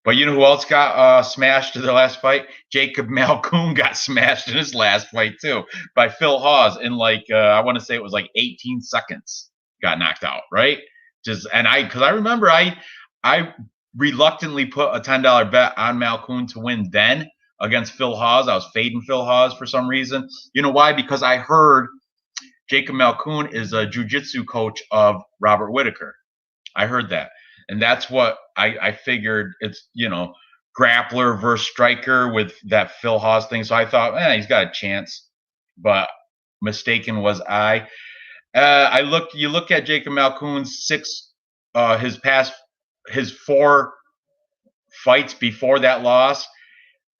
But you know who else got smashed in the last fight? Jacob Malkoun got smashed in his last fight too by Phil Hawes in I want to say it was 18 seconds. Got knocked out, right? Because I remember I reluctantly put a $10 bet on Malkoun to win then against Phil Hawes. I was fading Phil Hawes for some reason. You know why? Because I heard Jacob Malkoun is a jiu-jitsu coach of Robert Whitaker. I heard that. And that's what I figured. It's, grappler versus striker with that Phil Hawes thing. So I thought, he's got a chance. But mistaken was I. You look at Jacob Malkoun's his 4 fights before that loss,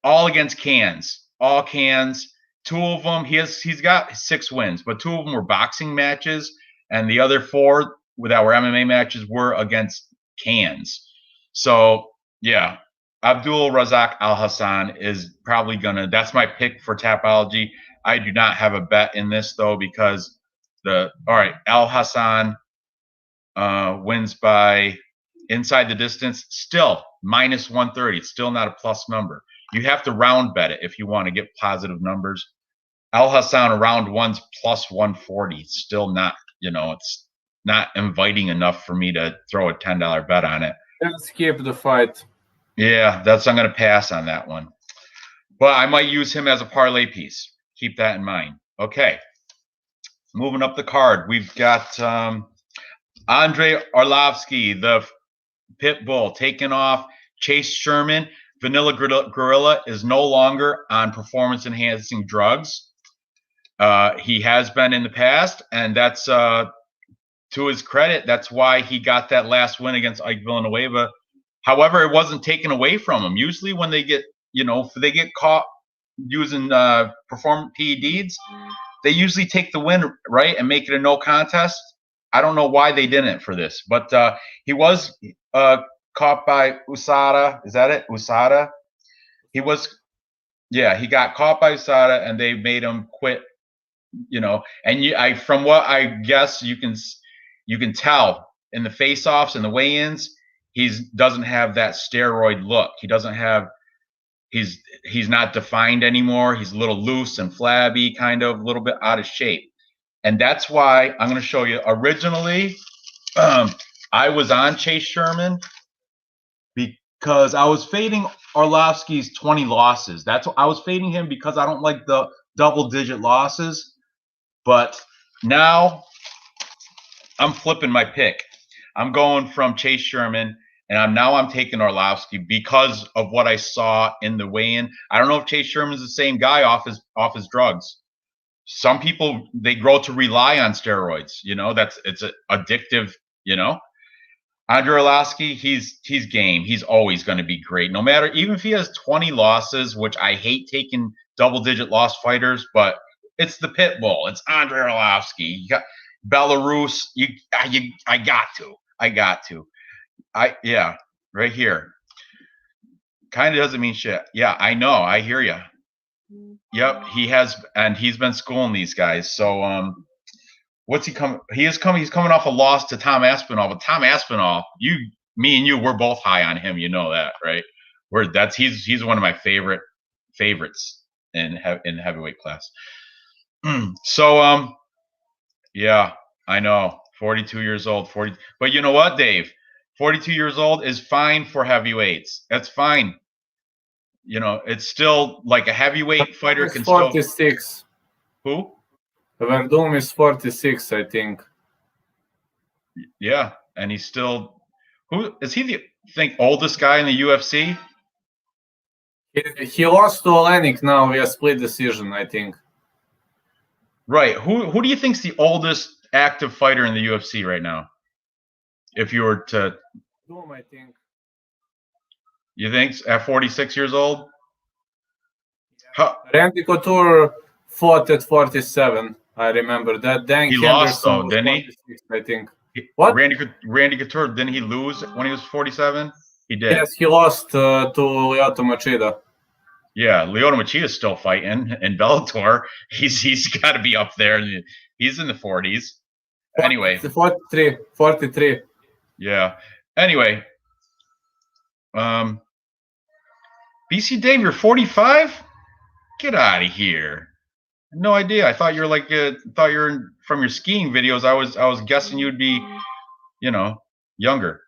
all against cans. All cans. 2 of them, he's got 6 wins, but 2 of them were boxing matches, and the other 4 that were MMA matches were against cans. So yeah, Abdul Razak Al Hassan is probably that's my pick for Tapology. I do not have a bet in this though, because Al Hassan wins by inside the distance, still minus 130. It's still not a plus number. You have to round bet it if you want to get positive numbers. Al Hassan around one's plus 140. Still not, it's not inviting enough for me to throw a $10 bet on it. Let's skip the fight. Yeah, I'm going to pass on that one. But I might use him as a parlay piece. Keep that in mind. Okay. Moving up the card, we've got Andrei Arlovsky, the pit bull, taking off Chase Sherman. Vanilla Gorilla is no longer on performance-enhancing drugs. He has been in the past, and that's to his credit. That's why he got that last win against Ike Villanueva. However, it wasn't taken away from him. Usually when they get, if they get caught using performance PEDs, they usually take the win, right, and make it a no contest. I don't know why they didn't for this, but he was caught by USADA. Is that it? USADA? He got caught by USADA, and they made him quit. And from what I guess you can tell in the face-offs and the weigh-ins, he doesn't have that steroid look. He doesn't have. He's not defined anymore. He's a little loose and flabby, kind of a little bit out of shape. And that's why I'm going to show you. Originally, I was on Chase Sherman because I was fading Arlovsky's 20 losses. I was fading him because I don't like the double-digit losses. But now I'm flipping my pick. I'm going from Chase Sherman, and I'm taking Arlovsky because of what I saw in the weigh-in. I don't know if Chase Sherman's the same guy off his drugs. Some people, they grow to rely on steroids. It's addictive. Andrei Arlovsky, he's game. He's always going to be great, no matter, even if he has 20 losses, which I hate taking double-digit loss fighters, but it's the pit bull. It's Andrei Arlovsky. You got Belarus. I got to. Right here. Kind of doesn't mean shit. Yeah, I know. I hear you. Yep, he's been schooling these guys. So, what's he coming? He's coming off a loss to Tom Aspinall. But Tom Aspinall, me and you, we're both high on him. You know that, right? He's one of my favorites in heavyweight class. So, yeah, I know. 42 years old. But you know what, Dave? 42 years old is fine for heavyweights. That's fine. It's still like a heavyweight fighter can 46. Still. Who? Verdum is 46, I think. Yeah, and he's still. Who is he? Oldest guy in the UFC? He lost to Olenek now via split decision, I think. Right. Who do you think's the oldest active fighter in the UFC right now? If you were to. Verdum, I think. You think at 46 years old? Yeah. Randy Couture fought at 47. I remember that. Dan he Henderson lost though, didn't he? I think. What? Randy Couture, didn't he lose when he was 47? He did. Yes, he lost to Lyoto Machida. Yeah, Lyoto Machida's still fighting in Bellator. He's got to be up there. He's in the 40s. Anyway. 43. Yeah. Anyway. BC Dave, you're 45? Get out of here. No idea. I thought you're from your skiing videos. I was guessing you'd be, younger.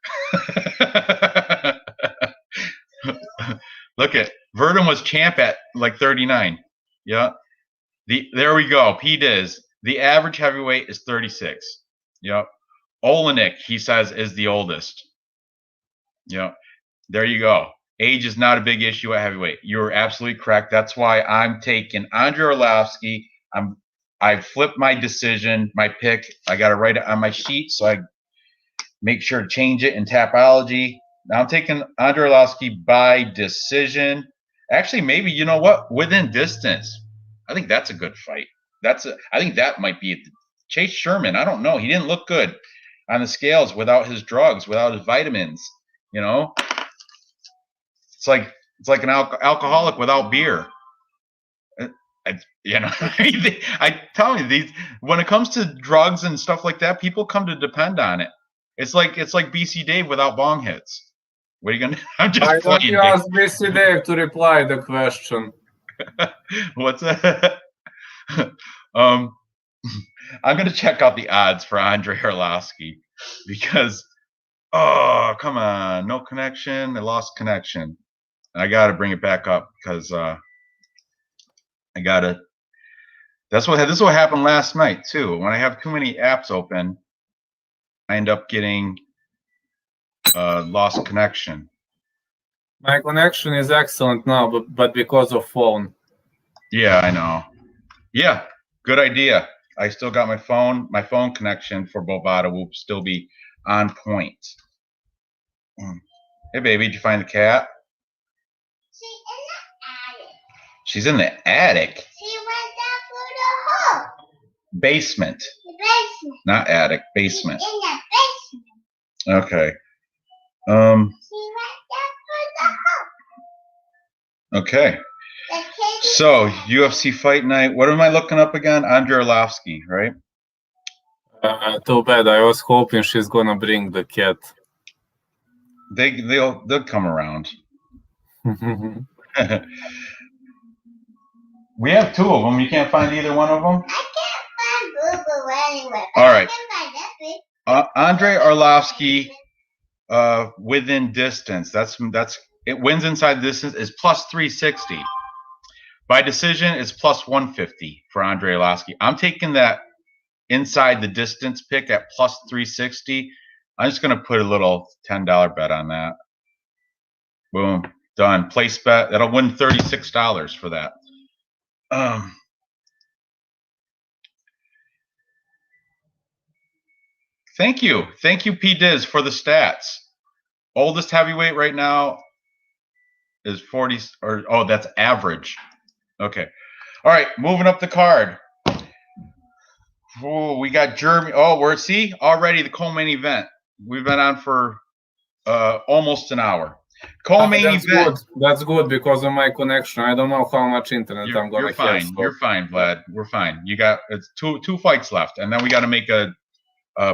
Look at Verdum was champ at like 39. Yeah. There we go. P-Diz. The average heavyweight is 36. Yep. Olenek, he says, is the oldest. Yep. There you go. Age is not a big issue at heavyweight. You're absolutely correct. That's why I'm taking Andrei Arlovsky. I flipped my decision, my pick. I got to write it on my sheet, so I make sure to change it in Tapology. Now I'm taking Andrei Arlovsky by decision. Actually, maybe, you know what? Within distance. I think that's a good fight. I think that might be it. Chase Sherman. I don't know. He didn't look good on the scales without his drugs, without his vitamins. It's like an alcoholic without beer. I tell you, when it comes to drugs and stuff like that, people come to depend on it. It's like BC Dave without bong hits. What are you gonna? I'm just Why don't playing. you ask BC Dave to reply the question? What's that? I'm gonna check out the odds for Andrei Arlovsky because oh come on, no connection. I lost connection. I gotta bring it back up because I gotta. This is what happened last night too. When I have too many apps open, I end up getting lost connection. My connection is excellent now, but because of phone. Yeah, I know. Yeah, good idea. I still got my phone. My phone connection for Bovada will still be on point. Hey, baby, did you find the cat? She's in the attic. She went down for the hole. Basement. The basement. Not attic, basement. In the basement. Okay. She went down for the hole. Okay. The kid. So, UFC Fight Night. What am I looking up again? Andrei Arlovsky, right? Too bad. I was hoping she's gonna bring the cat. They'll come around. We have two of them. You can't find either one of them? I can't find Boo-Boo anywhere. All right. I can find Effie. Andrei Arlovsky, within distance. That's it. Wins inside distance is plus 360. By decision is plus 150 for Andrei Arlovsky. I'm taking that inside the distance pick at plus 360. I'm just gonna put a little $10 bet on that. Boom, done. Place bet. That'll win $36 for that. Thank you, P Diz, for the stats. Oldest heavyweight right now is 40, or oh, that's average. Okay, all right, moving up the card. Oh, we got Germany. Oh, we're already the co-main event. We've been on for almost an hour. Co-main event. Good. That's good because of my connection. I don't know how much internet I'm gonna You're fine. have. So. You're fine, Vlad. We're fine. You got it's two fights left, and then we got to make a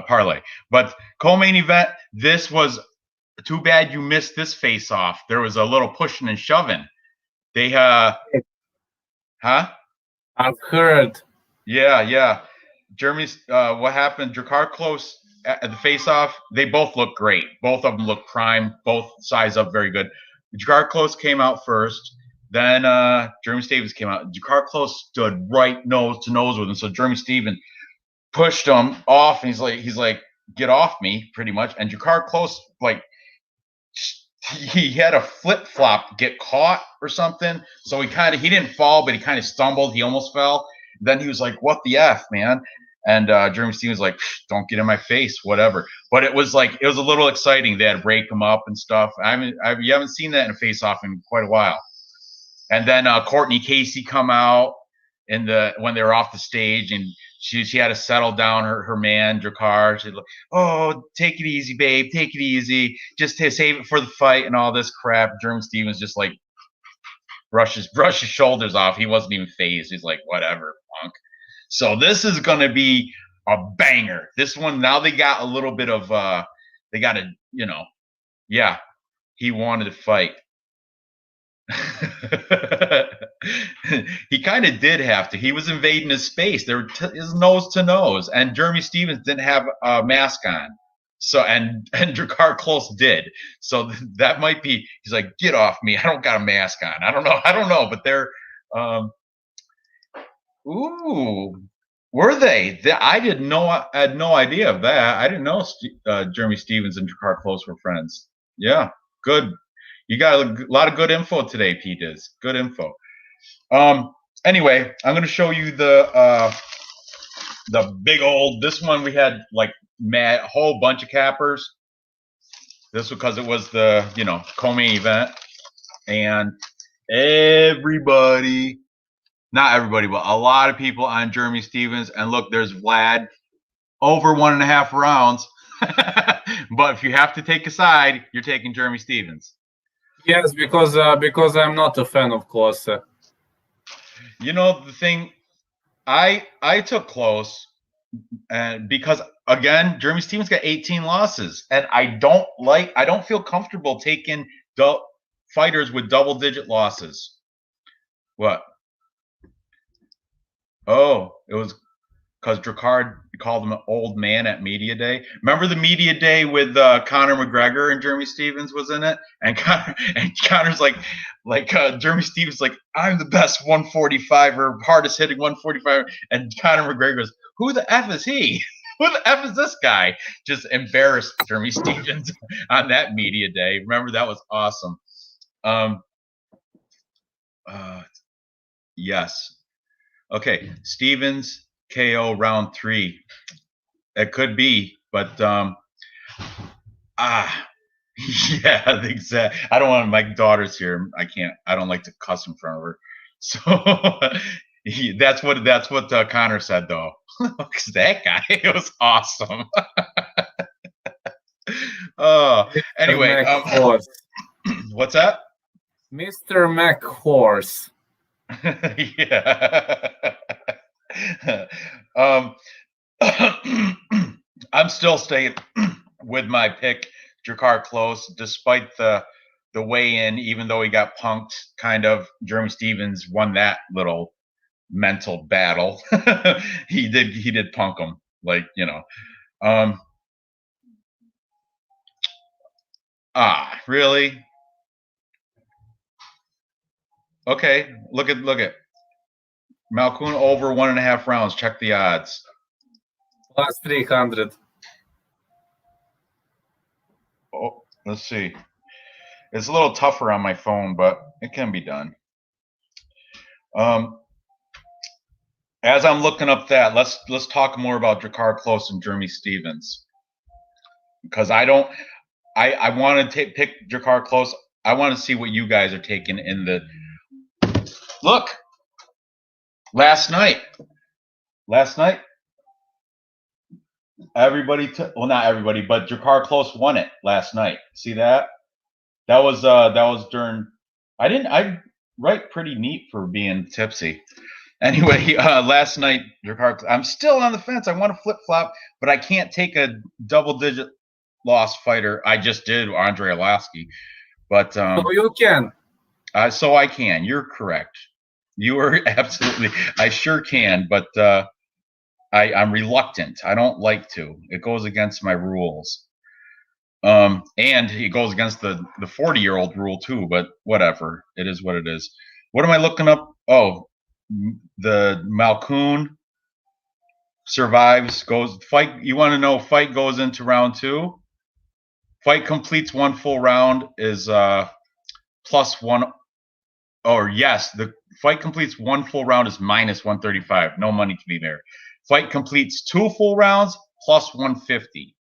parlay. But co-main event. This was too bad you missed this face-off. There was a little pushing and shoving. They huh? I've heard. Yeah. Germany's what happened? Drakkar Klose at the face-off. They both look great. Both of them look prime. Both size up very good. Drakkar Klose came out first. Then Jeremy Stephens came out. Drakkar Klose stood right nose to nose with him. So Jeremy Stephens pushed him off, and he's like, get off me, pretty much. And Drakkar Klose, like, he had a flip flop get caught or something. So he didn't fall, but he kind of stumbled. He almost fell. Then he was like, what the F, man? And Jeremy Stephens was like, don't get in my face, whatever. But it was a little exciting. They had to break him up and stuff. You haven't seen that in a face-off in quite a while. And then Courtney Casey come out when they were off the stage, and she had to settle down her man, Drakkar. She's like, oh, take it easy, babe. Take it easy. Just to save it for the fight and all this crap. Jeremy Stephens just like brush his shoulders off. He wasn't even phased. He's like, whatever, punk. So this is going to be a banger. This one, now they got a little bit of, he wanted to fight. He kind of did have to. He was invading his space. They were his nose to nose, and Jeremy Stephens didn't have a mask on. So and Drakkar Klose did. So that might be. He's like, get off me! I don't got a mask on. I don't know. But they're. Were they? I didn't know. I had no idea of that. I didn't know Jeremy Stephens and Drakkar Klose were friends. Yeah, good. You got a lot of good info today, Pete. Is good info. Anyway, I'm going to show you the big old. This one we had like a whole bunch of cappers. This because it was the co-main event, and not everybody, but a lot of people on Jeremy Stephens. And look, there's Vlad over 1.5 rounds. But if you have to take a side, you're taking Jeremy Stephens. Yes, because I'm not a fan of Klose. The thing, I took Klose, and because again, Jeremy Stevens got 18 losses, and I don't feel comfortable taking fighters with double-digit losses. What? Oh, it was because Dricard called him an old man at media day. Remember the media day with Conor McGregor and Jeremy Stevens was in it, and Conor's like Jeremy Stevens like, I'm the best 145er, hardest hitting 145er, and Conor McGregor goes, who the f is he? Who the f is this guy? Just embarrassed Jeremy Stevens on that media day. Remember, that was awesome. Yes. Okay, Stevens KO round 3. It could be, but yeah, exactly. I don't want my daughter's here. I don't like to cuss in front of her. So that's what Connor said though. That guy, it was awesome. Oh, anyway, what's that? Mr. McHorse. Yeah. I'm still staying with my pick, Drakkar Klose, despite the weigh-in, even though he got punked, kind of. Jeremy Stevens won that little mental battle. He did punk him, like, you know. Really? Okay, look at Malkoun over 1.5 rounds. Check the odds. Plus 300. Oh, let's see. It's a little tougher on my phone, but it can be done. As I'm looking up that, let's talk more about Drakkar Klose and Jeremy Stevens, because I want to pick Drakkar Klose. I want to see what you guys are taking in the. Look, last night, everybody well, not everybody, but Drakkar Klose won it last night. See that? That was during. I write pretty neat for being tipsy. Anyway, last night, Drakkar. I'm still on the fence. I want to flip flop, but I can't take a double-digit loss fighter. I just did Andre Arlovski, but so you can. So I can. You're correct. You are absolutely. I sure can, but I'm reluctant. I don't like to. It goes against my rules. And it goes against the 40-year-old rule too. But whatever. It is what it is. What am I looking up? Oh, the Malkoun survives. Fight. You want to know? Fight goes into round 2. Fight completes 1 full round is +1. Or yes, the fight completes 1 full round is -135. No money to be there. Fight completes 2 full rounds +150.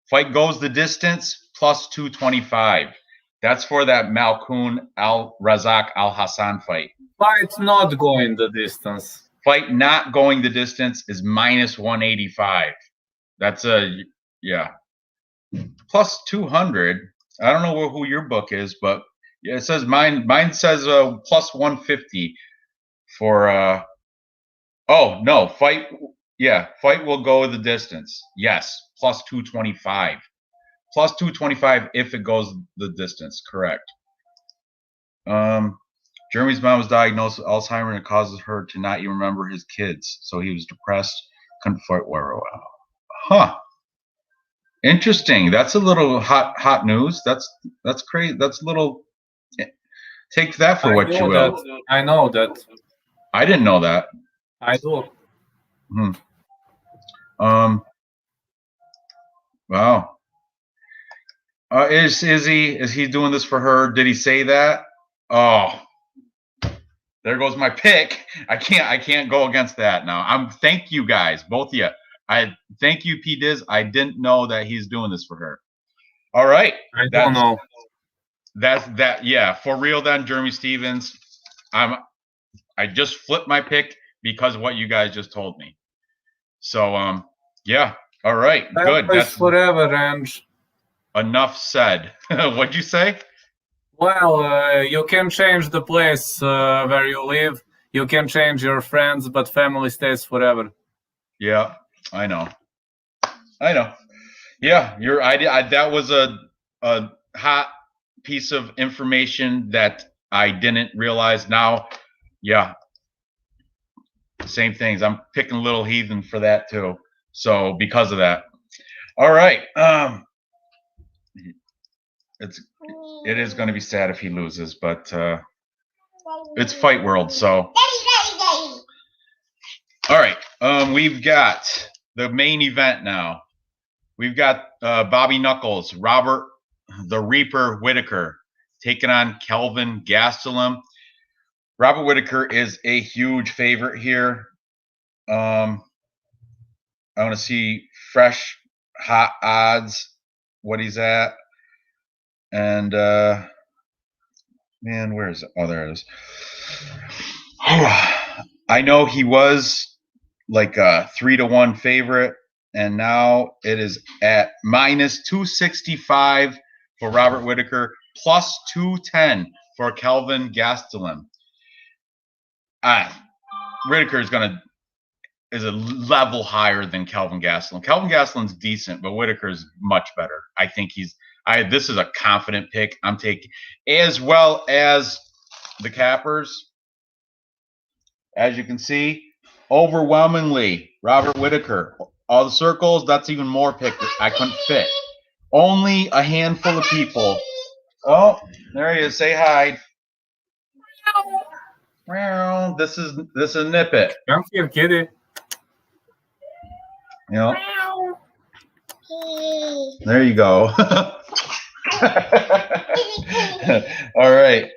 Fight goes the distance +225. That's for that Malkoun Razak Al Hassan fight. Fight not going the distance. Fight not going the distance is -185. That's yeah. +200. I don't know who your book is, but yeah, it says mine says +150 for oh no, fight will go the distance. Yes, +225. +225 if it goes the distance, correct. Jeremy's mom was diagnosed with Alzheimer's and it causes her to not even remember his kids. So he was depressed, couldn't fight well. Huh. Interesting. That's a little hot news. That's crazy. That's a little. Take that for what you will. I know that. I didn't know that. I do. Wow. Is he doing this for her? Did he say that? Oh, there goes my pick. I can't go against that now. Thank you guys, both of you. I thank you, P. Diz. I didn't know that he's doing this for her. All right. I don't know. That. Yeah, for real then, Jeremy Stevens. I just flipped my pick because of what you guys just told me. So yeah. All right. Good. That's forever, Ranj. Enough said. What'd you say? Well, you can change the place where you live. You can change your friends, but family stays forever. Yeah, I know. I know. Yeah, that was a hot piece of information that I didn't realize. Now, yeah, same things. I'm picking Little Heathen for that too. So because of that. All right. It is going to be sad if he loses, but it's Fight World, so. All right. We've got the main event now. We've got Bobby Knuckles, Robert the Reaper Whitaker taking on Kelvin Gastelum. Robert Whitaker is a huge favorite here. I want to see fresh, hot odds, what he's at. And, man, where is it? Oh, there it is. I know he was like a 3-1 favorite, and now it is at -265 for Robert Whitaker, +210 for Kelvin Gastelum. Whitaker is a level higher than Kelvin Gastelum. Kelvin Gastelum's decent, but Whitaker's much better. I think this is a confident pick I'm taking, as well as the cappers. As you can see, overwhelmingly, Robert Whitaker. All the circles, that's even more picked. I couldn't fit. Only a handful of people. Oh, there he is. Say hi. This is Nip It. Come here, kitty. You know. There you go. All right.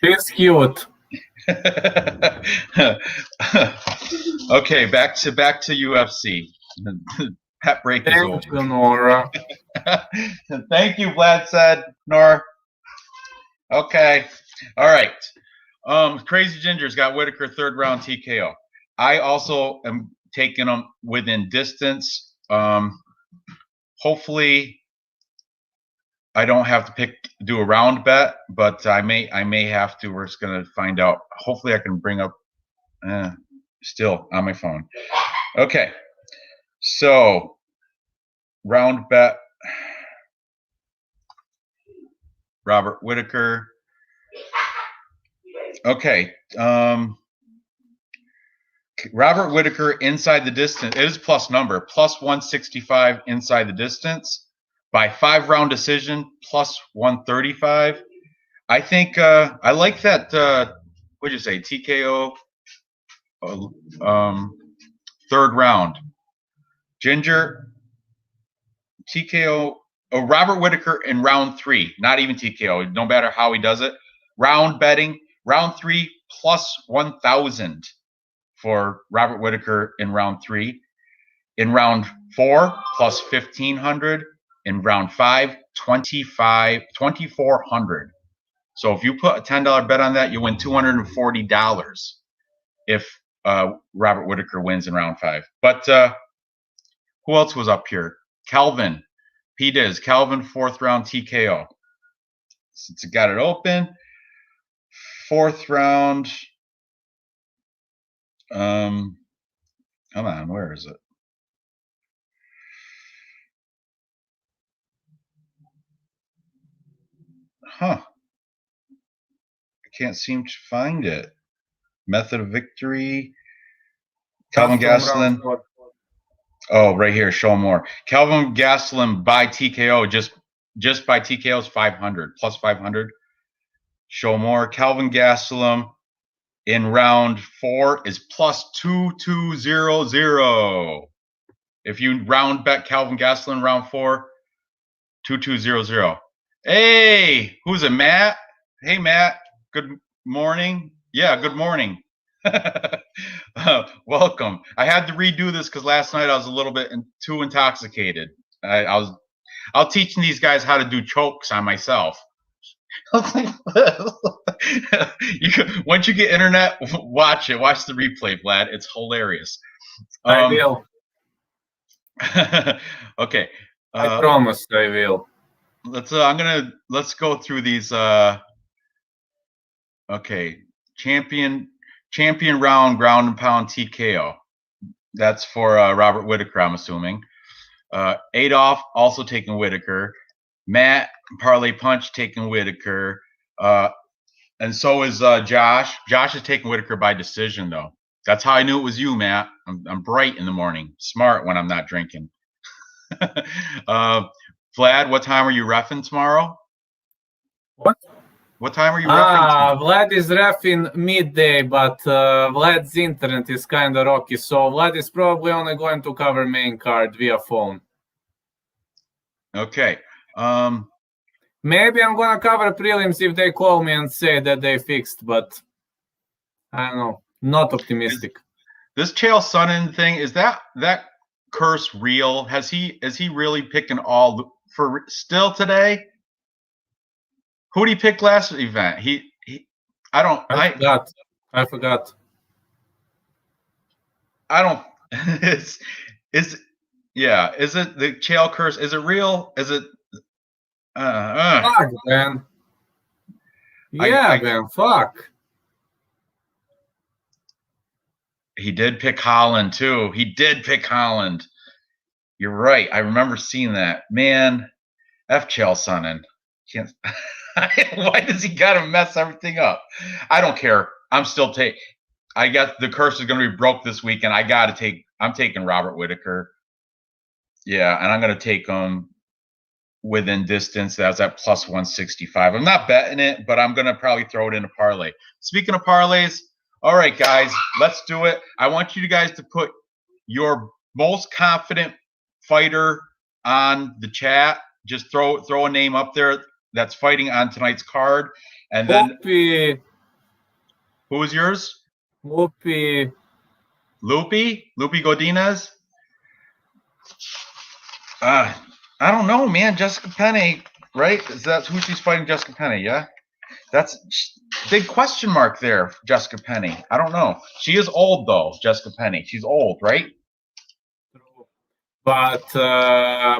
It's cute. Okay, back to UFC. Pet break is over. Thank you, Nora. Thank you, Vlad said, Nora. Okay. All right. Crazy Ginger's got Whitaker 3rd round TKO. I also am taking him within distance. Hopefully I don't have to do a round bet, but I may have to. We're just gonna find out. Hopefully I can bring up still on my phone. Okay. So round bet, Robert Whitaker. Okay. Robert Whitaker inside the distance. It is plus number, +165 inside the distance by 5-round decision, +135. I think I like that. What'd you say? TKO. 3rd round. Ginger. TKO. Robert Whitaker in round 3. Not even TKO. No matter how he does it. Round betting. Round 3 +1,000 for Robert Whitaker in round 3. In round 4 +1,500. In round 5 2,400. So if you put a $10 bet on that, you win $240 if Robert Whitaker wins in round 5. But who else was up here? Kelvin. P-Diz. Kelvin 4th round TKO. Since it got it open. 4th round. Come on, where is it? Huh. I can't seem to find it. Method of victory. Kelvin Gastelum. Oh, right here. Show more. Kelvin Gastelum by TKO. Just by TKO is 500. +500. Show more. Kelvin Gastelum in round 4 is +2200. If you round bet Kelvin Gastelum round 4, 2200. Hey, who's it, Matt? Hey, Matt. Good morning. Yeah, good morning. Welcome. I had to redo this because last night I was a little bit too intoxicated. I was teaching these guys how to do chokes on myself. Once you get internet, watch it. Watch the replay, Vlad. It's hilarious. I will. Okay. I promise I will. Let's go through these. Okay, champion round ground and pound TKO. That's for Robert Whitaker, I'm assuming. Adolf also taking Whitaker. Matt parlay punch taking Whitaker. And so is Josh. Josh is taking Whitaker by decision, though. That's how I knew it was you, Matt. I'm bright in the morning, smart when I'm not drinking. Vlad, what time are you reffing tomorrow? What? What time are you reffing tomorrow? Vlad is reffing midday, but Vlad's internet is kind of rocky, so Vlad is probably only going to cover main card via phone. Okay. Maybe I'm gonna cover prelims if they call me and say that they fixed, but I don't know. Not optimistic. This Chael Sonnen thing, is that curse real? Is he really picking all for still today? Who did he pick last event? I forgot. I don't. Is it the Chael curse? Is it real? Is it? Fuck, man. Yeah, man. Fuck. He did pick Holland too. He did pick Holland. You're right. I remember seeing that. Man, F Chael Sonnen. Can't. Why does he gotta mess everything up? I don't care. I'm still taking. I guess the curse is gonna be broke this week, and I'm taking Robert Whitaker. Yeah, and I'm gonna take him within distance. That's at plus 165. I'm not betting it, but I'm gonna probably throw it in a parlay. Speaking of parlays, all right, guys, let's do it. I want you guys to put your most confident fighter on the chat. Just throw a name up there that's fighting on tonight's card, and then Loopy. Who was yours? Loopy Godinez. I don't know, man. Jessica Pena, right? Is that who she's fighting? Jessica Pena, yeah. That's big question mark there, Jessica Pena. I don't know. She is old though, Jessica Pena. She's old, right? But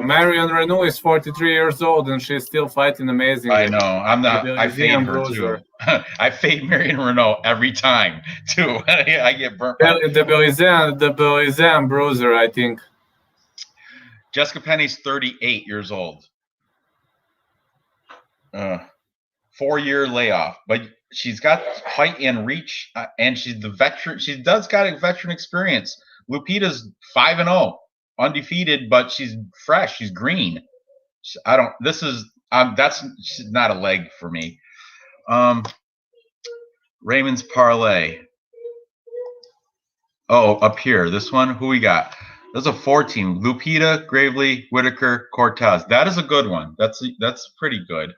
Marion Renault is 43 years old and she's still fighting amazingly. I know. I'm not. I fade her too. I fade Marion Renault every time too. I get burnt. The Belizean bruiser, I think. Jessica Penny's 38 years old. 4-year layoff, but she's got height and reach, and she's the veteran. She does got a veteran experience. Lupita's 5-0, undefeated, but she's fresh. She's green. That's not a leg for me. Raymond's parlay. Oh, up here, this one. Who we got? There's a 4-team. Lupita, Gravely, Whitaker, Cortez. That is a good one. That's pretty good.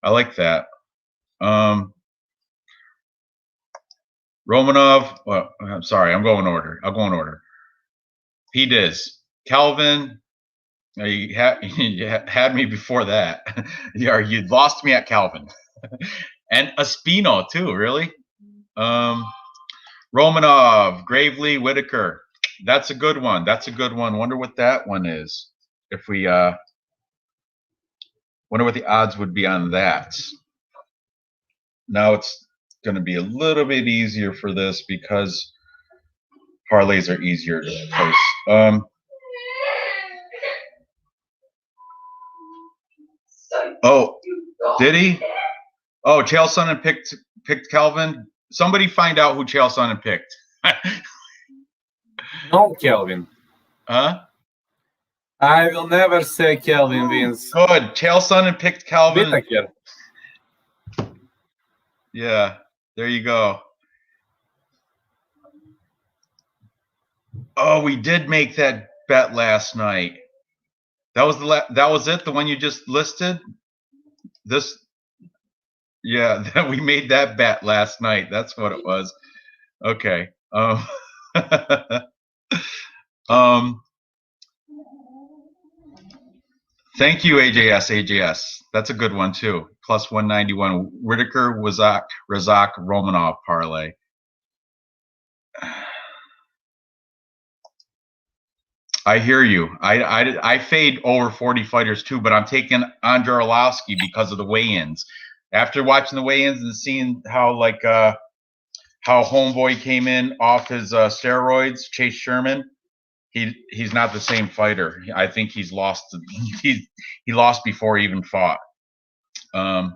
I like that. Romanov. Well, I'm sorry. I'm going order. I'll go in order. He does. Kelvin. You had me before that. You lost me at Kelvin. And Espino too. Really. Romanov, Gravely, Whitaker. That's a good one. That's a good one. Wonder what that one is. If we wonder what the odds would be on that. Now it's going to be a little bit easier for this because parlays are easier to place. Oh, did he? Oh, Chael Sonnen picked Kelvin. Somebody find out who Chael Sonnen picked. No, Kelvin. Huh? I will never say Kelvin wins. Good. Chael Sonnen picked Kelvin. Whitaker. Yeah, there you go. Oh, we did make that bet last night. That was it. The one you just listed. Yeah, we made that bet last night. That's what it was. Okay. Thank you, AJS. That's a good one too. Plus 191. Whitaker, Razak, Romanov parlay. I hear you. I fade over 40 fighters too, but I'm taking Andrei Arlovsky because of the weigh-ins. After watching the weigh-ins and seeing how how Homeboy came in off his steroids, Chase Sherman, he's not the same fighter. I think he's lost. He lost before he even fought. Yeah,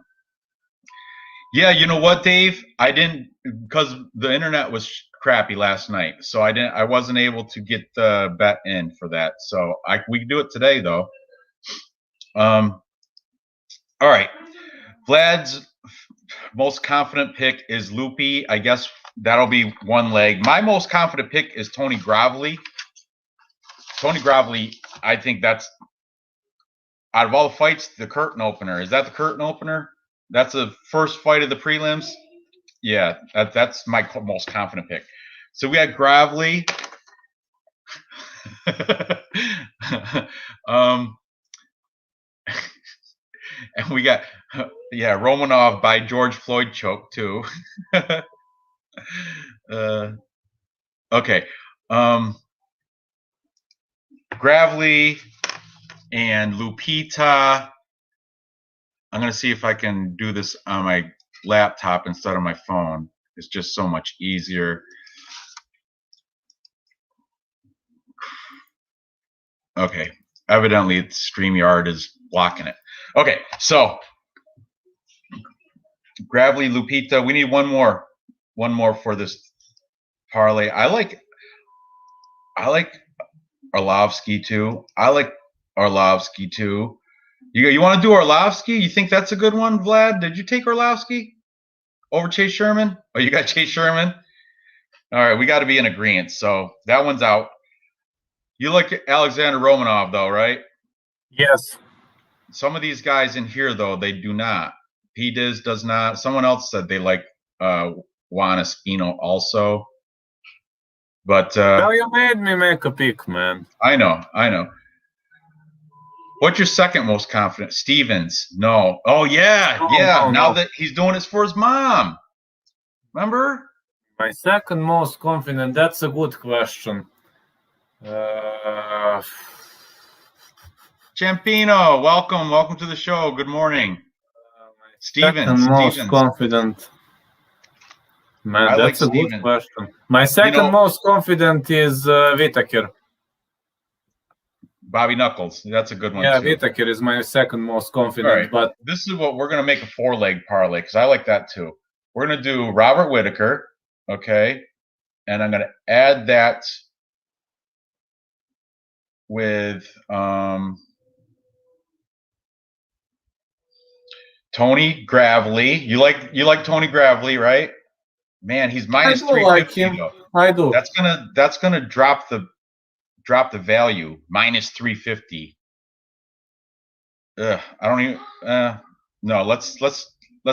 you know what, Dave? I didn't, because the internet was crappy last night, so I wasn't able to get the bet in for that. So we can do it today though. All right. Vlad's most confident pick is Loopy. I guess that'll be one leg. My most confident pick is Tony Gravely. Tony Gravely, I think that's, out of all the fights, the curtain opener. Is that the curtain opener? That's the first fight of the prelims? Yeah, that's my most confident pick. So we had Gravely. And we got, yeah, Romanov by George Floyd choke too. Okay. Gravely and Lupita. I'm going to see if I can do this on my laptop instead of my phone. It's just so much easier. Okay. Evidently, StreamYard is blocking it. Okay. So, Gravely, Lupita. We need one more for this parlay. I like Arlovsky too. I like Arlovsky too. You want to do Arlovsky? You think that's a good one, Vlad? Did you take Arlovsky over Chase Sherman? Oh, you got Chase Sherman? All right, we got to be in agreement. So that one's out. You like Alexander Romanov, though, right? Yes. Some of these guys in here, though, they do not. P-Diz does not. Someone else said they like Juan Espino also. But Now you made me make a pick, man. I know. What's your second most confident? Stevens. No. Oh, yeah. No, now that he's doing this for his mom. Remember? My second most confident, that's a good question. Ciampino, welcome to the show. Good morning. Stevens. Most confident. Man, that's a good question. My second most confident is Whitaker. Bobby Knuckles. That's a good one. Yeah, too. Whitaker is my second most confident. Right. But this is what we're going to make a 4-leg parlay because I like that too. We're going to do Robert Whitaker, okay, and I'm going to add that with Tony Gravely. You like Tony Gravely, right? Man, he's minus 350 like though. I do. That's gonna drop the value minus 350. I don't even. No, let's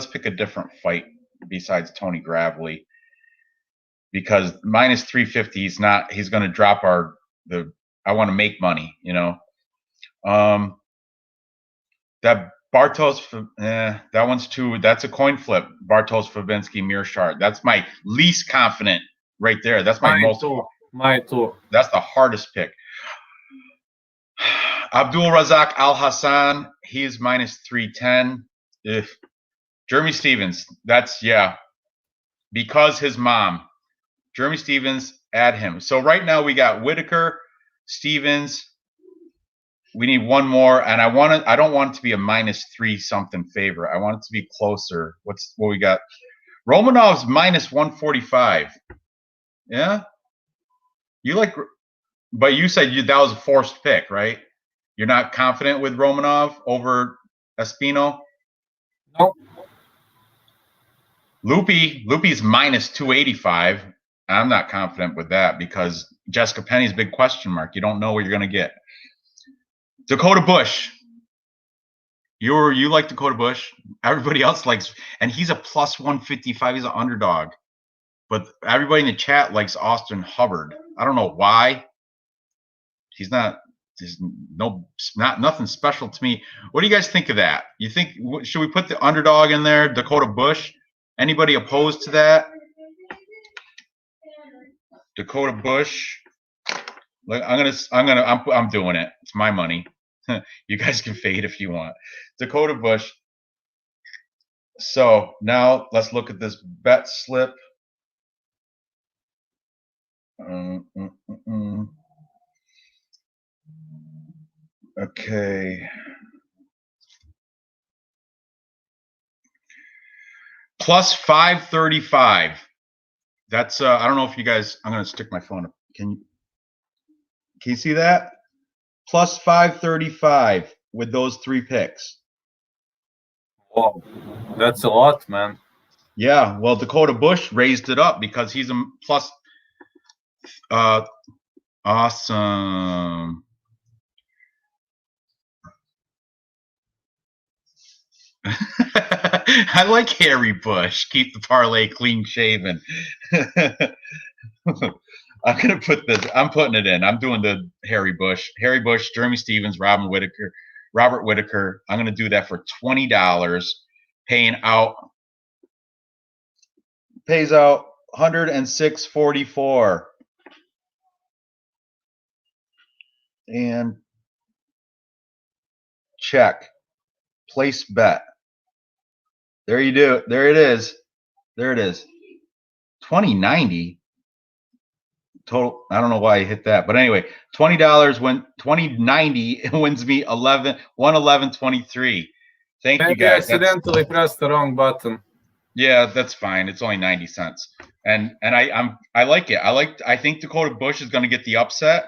pick a different fight besides Tony Gravely because minus 350 he's not. He's gonna drop I want to make money, you know. That Bartos, that one's too. That's a coin flip. Bartos, Fabinski, Meershart. That's my least confident right there. That's my most. My two. That's the hardest pick. Abdul Razak Al Hassan. He's minus 310. Jeremy Stevens. That's because his mom. Jeremy Stevens. Add him. So right now we got Whitaker, Stevens. We need one more, and I don't want it to be a minus 3 something favorite. I want it to be closer. What we got? Romanov's minus 145. Yeah. You like, but you said that was a forced pick, right? You're not confident with Romanov over Espino? No. Loopy's minus 285. I'm not confident with that because Jessica Penny's a big question mark. You don't know what you're going to get. Dakota Bush. You like Dakota Bush. Everybody else likes, and he's a plus 155. He's an underdog. But everybody in the chat likes Austin Hubbard. I don't know why. He's not. There's nothing special to me. What do you guys think of that? You think should we put the underdog in there, Dakota Bush? Anybody opposed to that? Dakota Bush. I'm doing it. It's my money. You guys can fade if you want. Dakota Bush. So now let's look at this bet slip. Okay. Plus 535. That's I don't know if you guys. I'm gonna stick my phone up. Can you see that? Plus 535 with those 3 picks. Wow, that's a lot, man. Yeah, well, Dakota Bush raised it up because he's a plus. Awesome. I like Harry Bush. Keep the parlay clean shaven. I'm gonna put this. I'm putting it in. I'm doing the Harry Bush, Jeremy Stevens, Robert Whitaker. I'm gonna do that for $20. Pays out 106.44. And check. Place bet. There you do. There it is. There it is. 2090 total. I don't know why I hit that, but anyway, $20 when 2090 wins me 111.23. Thank you Maybe guys. accidentally pressed the wrong button. Yeah, that's fine. It's only 90 cents. And I like it. I think Dakota Bush is going to get the upset.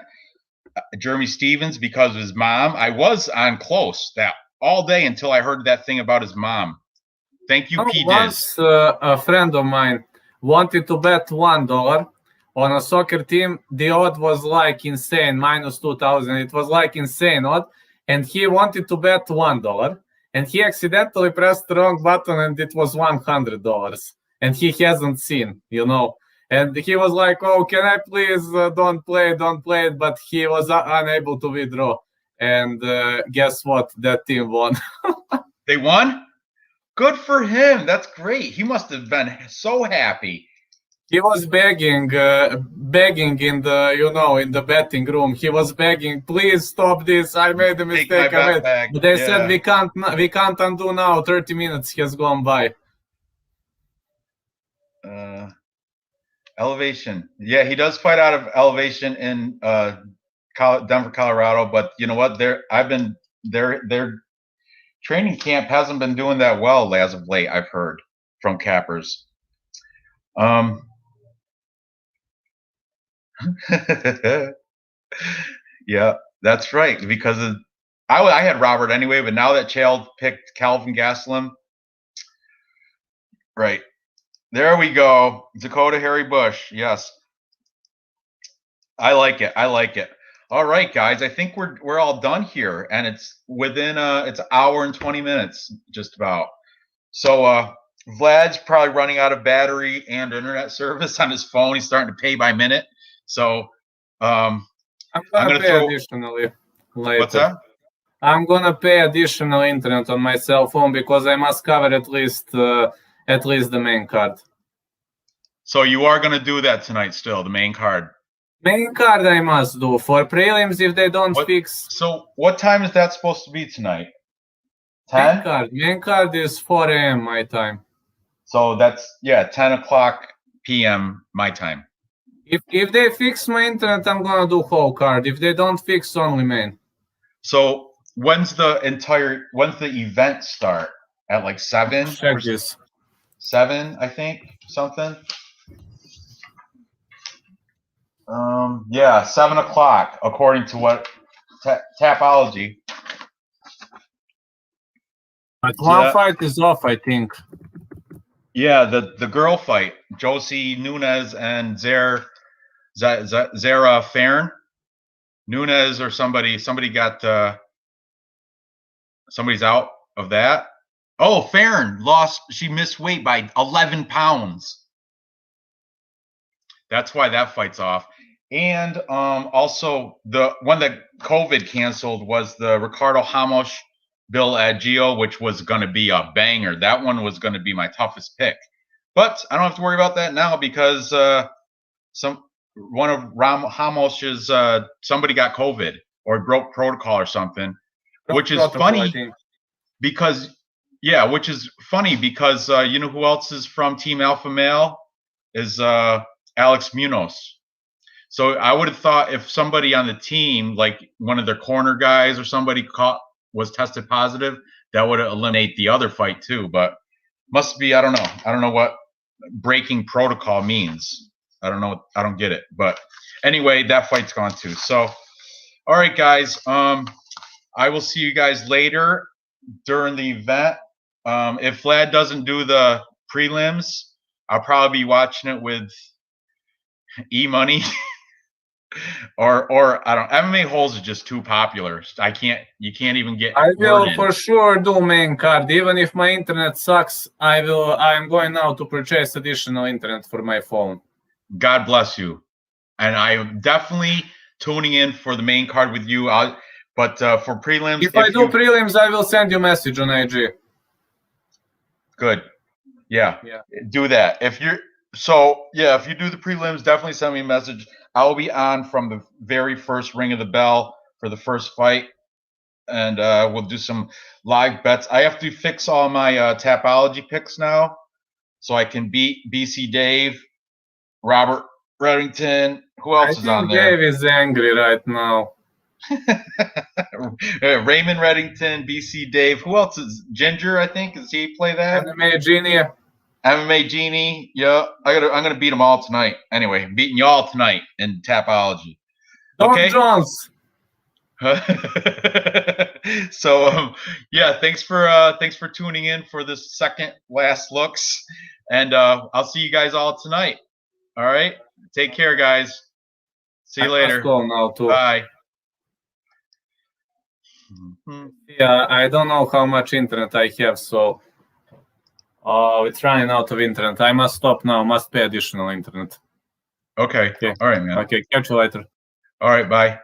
Jeremy Stevens because of his mom. I was on close that all day until I heard that thing about his mom. Thank you, P. Once a friend of mine wanted to bet $1 on a soccer team. The odd was like insane, minus 2,000. It was like insane odd, and he wanted to bet $1, and he accidentally pressed the wrong button, and it was $100, and he hasn't seen, And he was like, "Oh, can I please don't play it?" But he was unable to withdraw. And guess what? That team won. They won? Good for him. That's great. He must have been so happy. He was begging in the betting room. He was begging, "Please stop this. I made a mistake." But they said we can't undo now. 30 minutes has gone by. Elevation. Yeah, he does fight out of Elevation in Denver, Colorado. But you know what? Their training camp hasn't been doing that well as of late. I've heard from cappers. Yeah, that's right. Because I had Robert anyway, but now that Chael picked Kelvin Gastelum, right. There we go. Dakota Harry Bush. Yes. I like it. All right, guys. I think we're all done here, and it's within it's an hour and 20 minutes, just about. So Vlad's probably running out of battery and internet service on his phone. He's starting to pay by minute. So I'm gonna pay additionally later. What's that? I'm gonna pay additional internet on my cell phone because I must cover at least the main card. So you are gonna do that tonight still, the main card? Main card I must do. For prelims, if they don't fix. So what time is that supposed to be tonight? 10? Main card is 4 a.m. my time. So that's 10 o'clock p.m. my time. If they fix my internet, I'm gonna do whole card. If they don't fix, only main. So when's the event start? At like 7? Check this. 7, I think, something. 7 o'clock according to what Tapology. But one fight is off, I think. Yeah, the girl fight, Josie Munoz and Zara Farn. Nunes or somebody got somebody's out of that. Oh, Farn lost. She missed weight by 11 pounds. That's why that fight's off. And also the one that COVID canceled was the Ricardo Ramos Bill Agio, which was going to be a banger. That one was going to be my toughest pick. But I don't have to worry about that now because one of Ramos's somebody got COVID or broke protocol or something, which is funny because you know who else is from Team Alpha Male is Alex Munoz. So I would have thought if somebody on the team, like one of their corner guys or somebody was tested positive, that would eliminate the other fight too. But must be, I don't know. I don't know what breaking protocol means. I don't know. I don't get it. But anyway, that fight's gone too. So, all right, guys. I will see you guys later during the event. If Vlad doesn't do the prelims, I'll probably be watching it with E-Money. or I don't. MMA holes is just too popular. You can't even get. I will for sure do main card, even if my internet sucks. I'm going now to purchase additional internet for my phone. God bless you, and I am definitely tuning in for the main card with you. But for prelims, if I do prelims, I will send you a message on IG. Good, yeah. Do that. If you do the prelims, definitely send me a message. I will be on from the very first ring of the bell for the first fight, and we'll do some live bets. I have to fix all my Tapology picks now, so I can beat BC Dave, Robert Reddington. Who else is on there? Dave is angry right now. Raymond Reddington, BC Dave. Who else is Ginger? I think does he play that? MMA Genie. MMA Genie. Yeah, I'm gonna beat them all tonight. Anyway, I'm beating y'all tonight in Tapology. Okay. Jones. So thanks for tuning in for this second last looks, and I'll see you guys all tonight. All right, take care, guys. See you later. Now too. Bye. Yeah, I don't know how much internet I have, so it's running out of internet. I must stop now. Must pay additional internet. Okay. All right, man. Okay, catch you later. All right, bye.